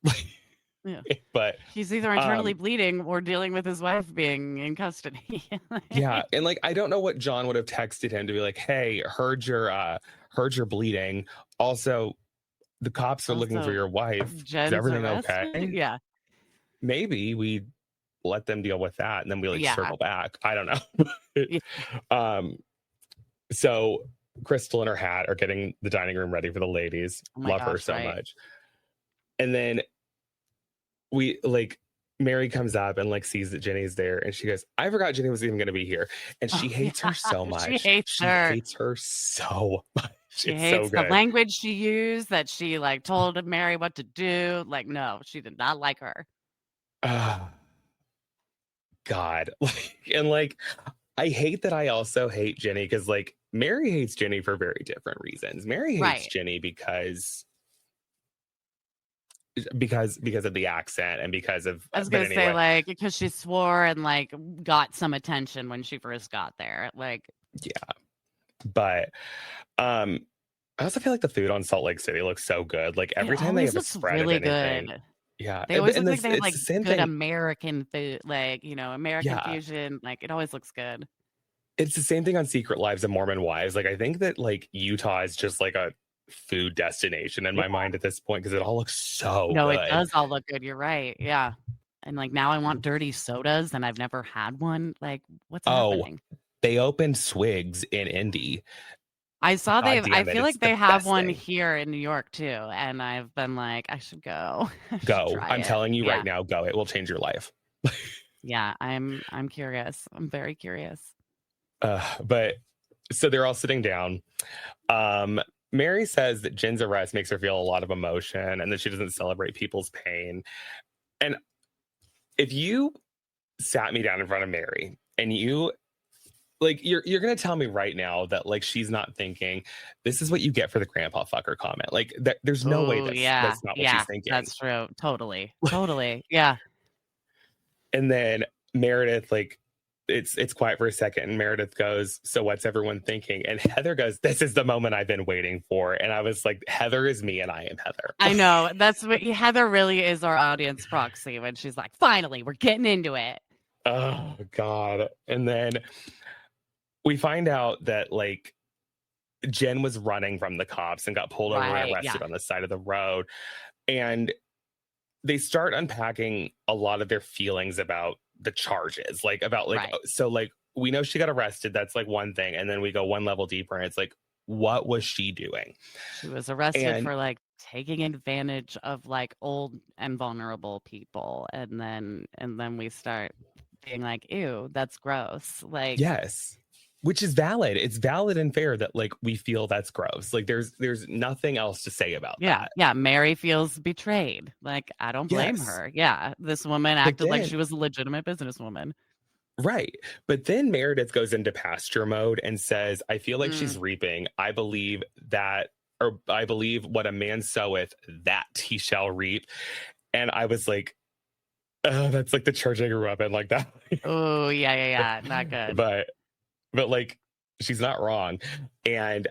Yeah. But He's either internally bleeding or dealing with his wife being in custody. yeah, and like I don't know what John would have texted him to be like, "Hey, heard you're bleeding. Also, the cops are looking for Also, your wife. Is Jen's everything arrested. okay?" Yeah. Maybe we let them deal with that and then we like Yeah. circle back. I don't know. Yeah. um so Crystal and her hat are getting the dining room ready for the ladies. Oh my Love her gosh, so right. much. And then we like Mary comes up and like sees that Jenny's there and she goes, I forgot Jenny was even going to be here. And she Oh, hates her so yeah. She much. hates She her. hates her so much. She It's so hates the good. language she used, that she like told Mary what to do. Like, no, she did not like her. Ah, God. And like I hate that I also hate Jenny because like Mary hates Jenny for very different reasons. Mary hates Right. Jenny because of the accent and because of I was but gonna say, anyway. like, because she swore and like got some attention when she first got there. Like, Yeah. But I also feel like the food on Salt Lake City looks so good. Like it every time they always have a looks spread of really anything. good. Yeah. They always And look like this they have it's like the same good thing. American food, like, American Yeah. fusion. Like, it always looks good. It's the same thing on Secret Lives of Mormon Wives. Like I think that like Utah is just like a food destination in Yeah. my mind at this point because it all looks so No, it good. does all look good. You're right. Yeah. And like now I want dirty sodas and I've never had one. Like, what's Oh, happening? they opened Swigs in Indy. I saw God I damn it. feel It's like they the have best one thing. here in New York too. And I've been like, I should go. I should Go. try I'm it. telling you Yeah. right now, go. It will change your life. Yeah. I'm curious. I'm very curious. But so they're all sitting down. Mary says that Jen's arrest makes her feel a lot of emotion and that she doesn't celebrate people's pain. And if you sat me down in front of Mary and you like you're gonna tell me right now that like she's not thinking this is what you get for the grandpa fucker comment. Like there's no way Oh, yeah. that's not what Yeah. she's thinking. That's true. Totally. Totally. Yeah. And then Meredith, like, it's quiet for a second, and Meredith goes, "So what's everyone thinking?" And Heather goes, "This is the moment I've been waiting for." And I was like, "Heather is me, and I am Heather." I know. That's what Heather really is, our audience proxy, when she's like, finally, we're getting into it. Oh God! And then we find out that like Jen was running from the cops and got pulled over and arrested on the side of the road, and they start unpacking a lot of their feelings about the charges, like about like so like we know she got arrested. That's like one thing, and then we go one level deeper, and it's like, what was she doing? She was arrested for like taking advantage of like old and vulnerable people, and then we start being like, ew, that's gross. Like, Yes. Which is valid. It's valid and fair that like we feel that's gross. Like there's nothing else to say about yeah, that. yeah. Mary feels betrayed. Like, I don't blame Yes. her. Yeah. This woman But acted like then she was a legitimate businesswoman. right. But then Meredith goes into pasture mode and says, I feel like she's Mm. reaping. I believe that, or I believe what a man soweth, that he shall reap. And I was like, oh, that's like the church I grew up in, like that. Oh, yeah. Not good. but like she's not wrong. And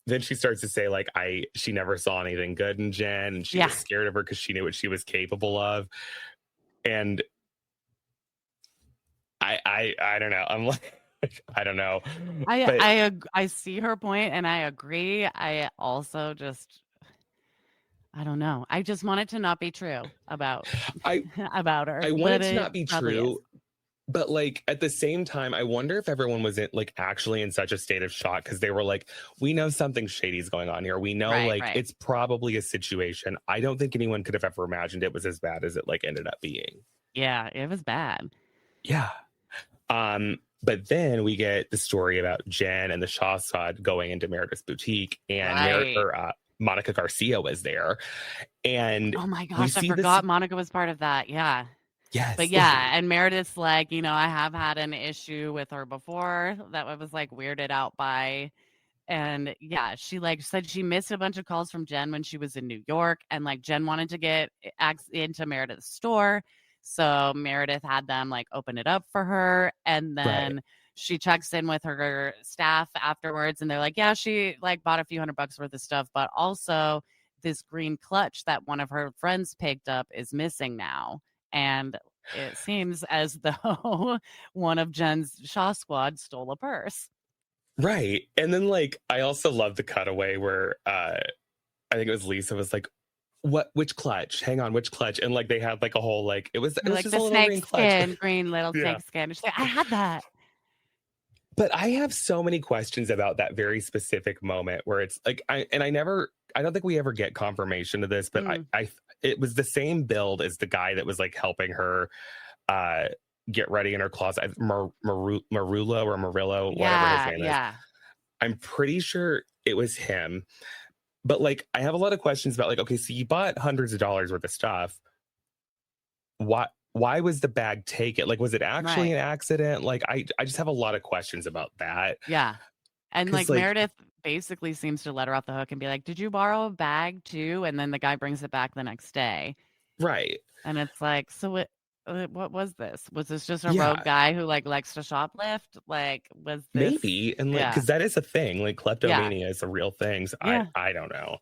then she starts to say like she never saw anything good in Jen and she Yeah. was scared of her because she knew what she was capable of. And I don't know. I'm like, I don't know. But I see her point and I agree. I also just, I don't know. I just want it to not be true about I about her. I want But it to it not be probably is. true. But like at the same time, I wonder if everyone was like actually in such a state of shock because they were like, we know something shady is going on here. We know like Right. it's probably a situation. I don't think anyone could have ever imagined it was as bad as it like ended up being. Yeah, it was bad. Yeah. But then we get the story about Jen and the Shaw squad going into Meredith's boutique, and Right. Monica Garcia was there, and Oh my we gosh, I see this. forgot Monica was part of that. Yeah. But Yes, yeah, and Meredith's like, I have had an issue with her before that I was like weirded out by. And yeah, she like said she missed a bunch of calls from Jen when she was in New York. And like Jen wanted to get into Meredith's store. So Meredith had them like open it up for her. And right, then she checks in with her staff afterwards. And they're like, yeah, she like bought a few $100 worth of stuff, but also this green clutch that one of her friends picked up is missing now. And it seems as though one of Jen's Shaw squad stole a purse. right. And then like I also love the cutaway where I think it was Lisa was like, which clutch? Hang on, which clutch? And like they had like a whole like it was Like just the a little snake green clutch. skin, green little Yeah. snake skin. She's like, I had that. But I have so many questions about that very specific moment where it's like I don't think we ever get confirmation of this, but it was the same build as the guy that was like helping her get ready in her closet, Marullo or Murillo, whatever his name is. I'm pretty sure it was him. But like I have a lot of questions about like, okay, so you bought hundreds of dollars worth of stuff. Why was the bag taken? Like, was it actually an accident? Like, I just have a lot of questions about that. Yeah. And like 'Cause, like, Meredith basically seems to let her off the hook and be like, did you borrow a bag too? And then the guy brings it back the next day. right. And it's like, so what was this? Was this just a Yeah, rogue guy who like likes to shoplift? Like, was this? maybe. And like, Yeah. because that is a thing. Like, kleptomania is a real thing. So I don't know.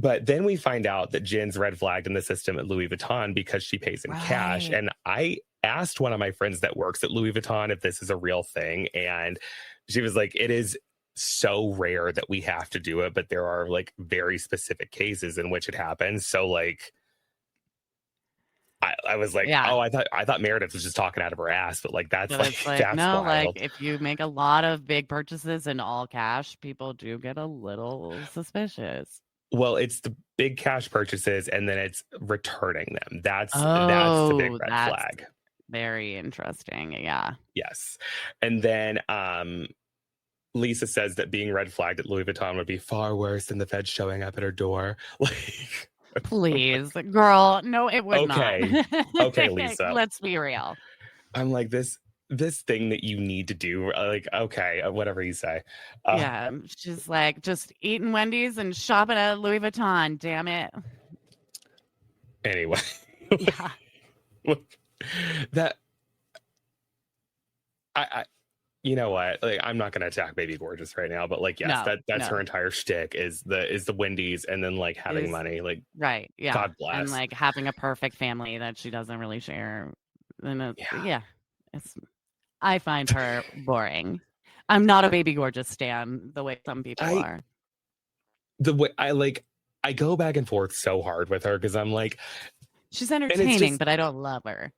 But then we find out that Jen's red flagged in the system at Louis Vuitton because she pays in cash. And I asked one of my friends that works at Louis Vuitton if this is a real thing. And she was like, it is so rare that we have to do it, but there are like very specific cases in which it happens. So like I was like, oh, I thought Meredith was just talking out of her ass, but like that's like that's no, wild. like if you make a lot of big purchases in all cash, people do get a little suspicious. Well, it's the big cash purchases and then it's returning them. That's the big red flag. Very interesting. Yeah. Yes. And then Lisa says that being red flagged at Louis Vuitton would be far worse than the feds showing up at her door. Like, please, girl. No, it would not. Okay, Lisa. Let's be real. I'm like this thing that you need to do. Like, okay, whatever you say. Yeah, she's like just eating Wendy's and shopping at Louis Vuitton. Damn it. Anyway, yeah, that I you know what? Like, I'm not going to attack Baby Gorgeous right now, but like, yes, that's her entire shtick is the Wendy's and then like having money, like right, yeah, God bless, and like having a perfect family that she doesn't really share. And it's I find her boring. I'm not a Baby Gorgeous stan the way some people are. The way I go back and forth so hard with her because I'm like, she's entertaining, but I don't love her.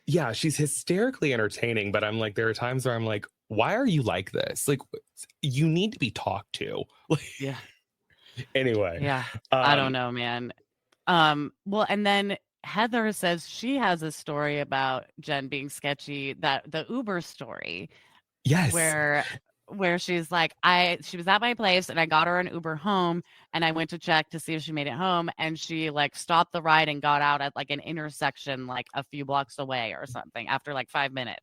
Yeah, she's hysterically entertaining, but I'm like, there are times where I'm like, why are you like this? Like, you need to be talked to. Yeah. Anyway. Yeah. I don't know, man. Well, and then Heather says she has a story about Jen being sketchy, that the Uber story Yes. where she's like, she was at my place and I got her an Uber home and I went to check to see if she made it home, and she like stopped the ride and got out at like an intersection like a few blocks away or something after like 5 minutes.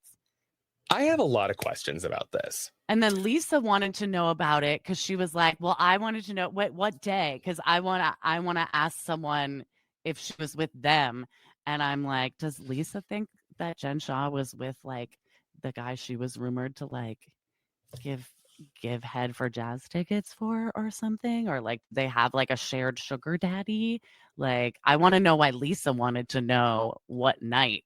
I have a lot of questions about this. And then Lisa wanted to know about it because she was like, well, I wanted to know what day, because I wanna ask someone if she was with them. And I'm like, does Lisa think that Jen Shah was with like the guy she was rumored to like give head for jazz tickets for or something, or like they have like a shared sugar daddy? Like, I want to know why Lisa wanted to know what night.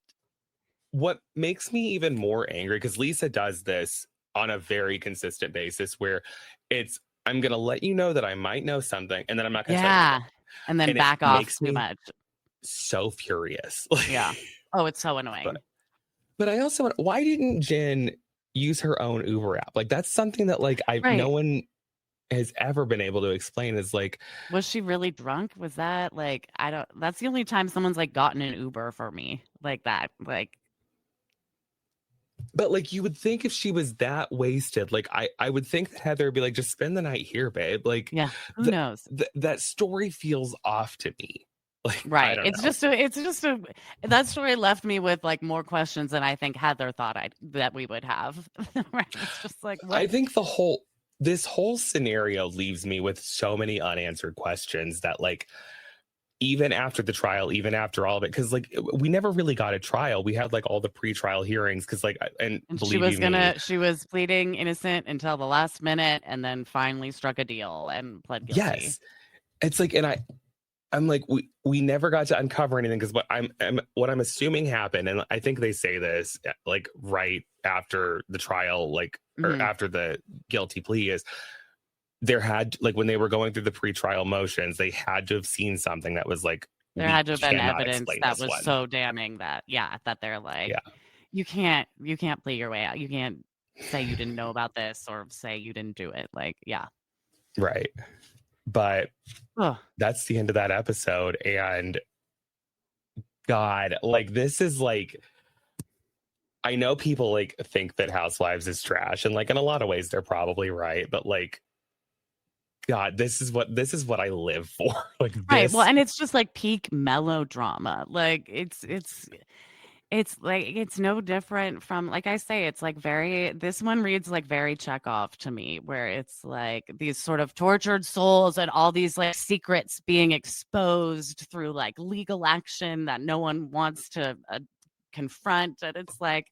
What makes me even more angry, because Lisa does this on a very consistent basis where I'm going to let you know that I might know something, and then I'm not going to tell you Yeah. anything. And then And it back off makes too me much. so furious. Yeah. Oh, it's so annoying. But I also want, why didn't Jen use her own Uber app? Like, that's something that like no Right. one has ever been able to explain. Is like, Was she really drunk? Was that like, that's the only time someone's like gotten an Uber for me like that. Like, but like you would think if she was that wasted, like I would think that Heather would be like, just spend the night here, babe. Like, yeah, who knows? That story feels off to me. Like, Right. I don't It's know. just a that story left me with like more questions than I think Heather thought that we would have. Right. It's just like, I what? think this whole scenario leaves me with so many unanswered questions that like even after the trial, even after all of it, because like we never really got a trial. We had like all the pre-trial hearings because like, and And believe you me, she was pleading innocent until the last minute and then finally struck a deal and pled guilty. yes, it's like, and I'm like, we never got to uncover anything, because what I'm assuming happened, and I think they say this like right after the trial, like or after the guilty plea, is there had, like, when they were going through the pre-trial motions, they had to have seen something that was like, There we had to have been cannot evidence explain that this was one. so damning that they're like, Yeah, you can't plea your way out. You can't say you didn't know about this or say you didn't do it. Like, yeah. right. But Ugh. that's the end of that episode. And God, like, this is like, I know people like think that Housewives is trash, and like in a lot of ways they're probably right, but like, God, this is what I live for. Like Right. Well, this. and it's just like peak melodrama. Like it's like it's no different from, like I say, it's like this one reads like very Chekhov to me, where it's like these sort of tortured souls and all these like secrets being exposed through like legal action that no one wants to confront. And it's like,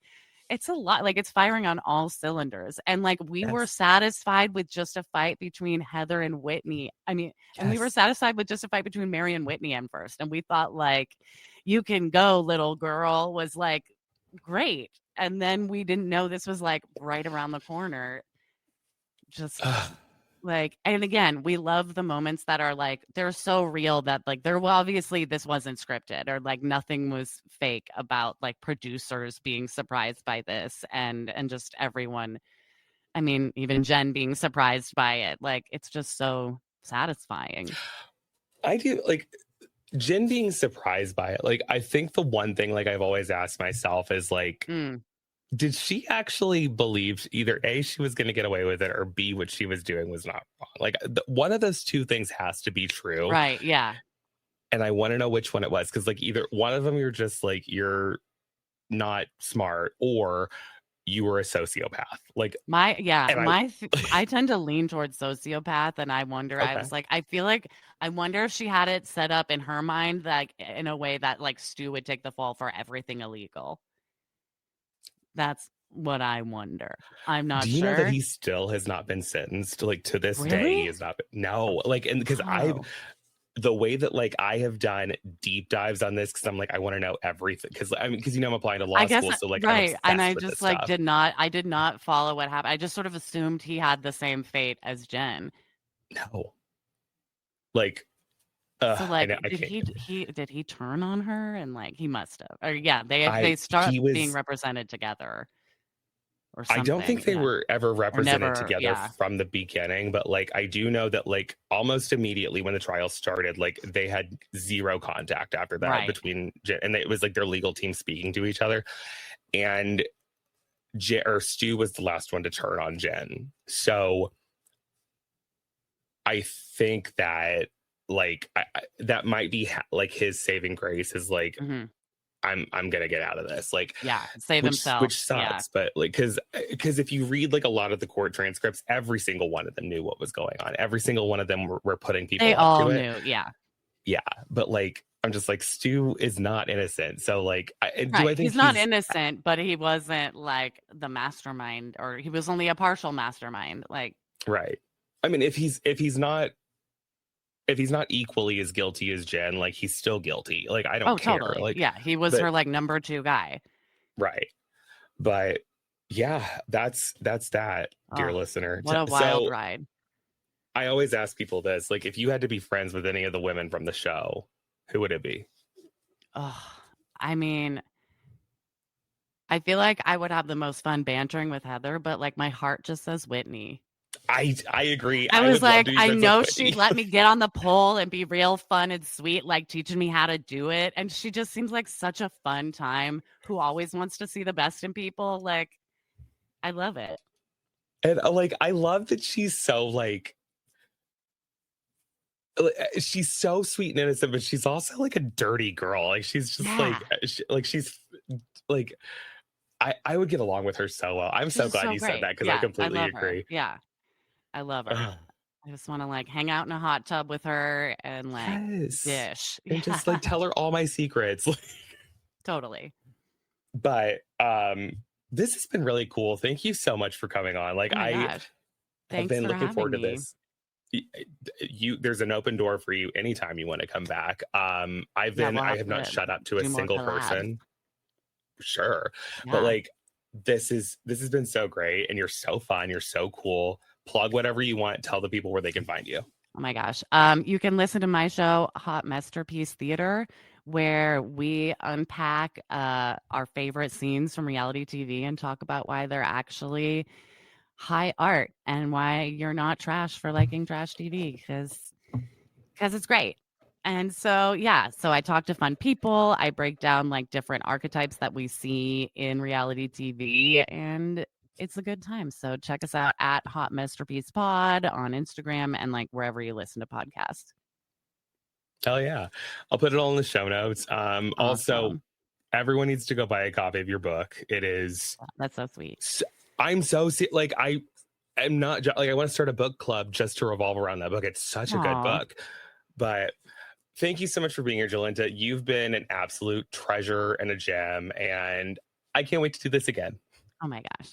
it's a lot, like it's firing on all cylinders. And like we were Yes. satisfied with just a fight between Heather and Whitney. I mean, and we were Yes. satisfied with just a fight between Mary and Whitney at first. And we thought like, you can go, little girl, was like great. And then we didn't know this was like right around the corner. Just like, and again, we love the moments that are like, they're so real that like well, obviously this wasn't scripted, or like nothing was fake about like producers being surprised by this, and just everyone, I mean, even Jen being surprised by it. Like, it's just so satisfying. I do like Jen being surprised by it. Like, I think the one thing like I've always asked myself is like, did she actually believe either A, she was going to get away with it, or B, what she was doing was not wrong? Like, one of those two things has to be true. Right. Yeah. And I want to know which one it was. Because, like, either one of them, you're just like, you're not smart, or you were a sociopath. Like, I tend to lean towards sociopath, and I wonder, okay. I was like, I feel like, I wonder if she had it set up in her mind that in a way that like Stu would take the fall for everything illegal. That's what I wonder. I'm not sure. Do you know that he still has not been sentenced? Like, to this day, he has not been. No, like, and because the way that like I have done deep dives on this, because I'm like, I want to know everything, because I mean, because I'm applying to law school, so like, right, and I with just this like stuff. I did not follow what happened. I just sort of assumed he had the same fate as Jen. No, like, so like, did he turn on her? And like, he must have, or yeah, they start being represented together. or I something. don't think they were ever represented together yeah. from the beginning, but like I do know that like almost immediately when the trial started, like they had zero contact after that Right. between and it was like their legal team speaking to each other, and Stu was the last one to turn on Jen. So I think that like that might be like his saving grace is like I'm gonna get out of this, like save himself, which sucks, but like because if you read like a lot of the court transcripts, every single one of them knew what was going on. Every single one of them were putting people they up all to knew, yeah. But like I'm just like Stu is not innocent, so like I think he's not innocent, but he wasn't like the mastermind, or he was only a partial mastermind, like right. I mean, if he's not equally as guilty as Jen, like he's still guilty. Like I don't care. Totally. Like he was her like number 2 guy. Right. But yeah, that's that, dear listener. What a wild ride. I always ask people this, like if you had to be friends with any of the women from the show, who would it be? I mean, I feel like I would have the most fun bantering with Heather, but like my heart just says Whitney. I agree. I was like, I know she'd let me get on the pole and be real fun and sweet, like teaching me how to do it. And she just seems like such a fun time who always wants to see the best in people. Like, I love it. And like, I love that she's so like, she's so sweet and innocent, but she's also like a dirty girl. Like she's just she's like, I would get along with her so well. I'm so glad you said that because I completely agree. Yeah. I love her. I just want to like hang out in a hot tub with her and like dish. And just like tell her all my secrets. Totally. But this has been really cool. Thank you so much for coming on. Like I've been looking forward to this. There's an open door for you anytime you want to come back. I have not shut up to a single person. Sure. Yeah. But like this has been so great, and you're so fun, you're so cool. Plug whatever you want. Tell the people where they can find you. Oh my gosh. You can listen to my show, Hot Masterpiece Theater, where we unpack our favorite scenes from reality TV and talk about why they're actually high art and why you're not trash for liking trash TV, because it's great. And so, so I talk to fun people. I break down like different archetypes that we see in reality TV, and it's a good time. So check us out at Hot Masterpiece Pod on Instagram and like wherever you listen to podcasts. Hell yeah. I'll put it all in the show notes. Awesome. Also, everyone needs to go buy a copy of your book. It is. That's so sweet. I'm so like, I'm not like, I want to start a book club just to revolve around that book. It's such a good book. But thank you so much for being here, Jolenta. You've been an absolute treasure and a gem, and I can't wait to do this again. Oh my gosh.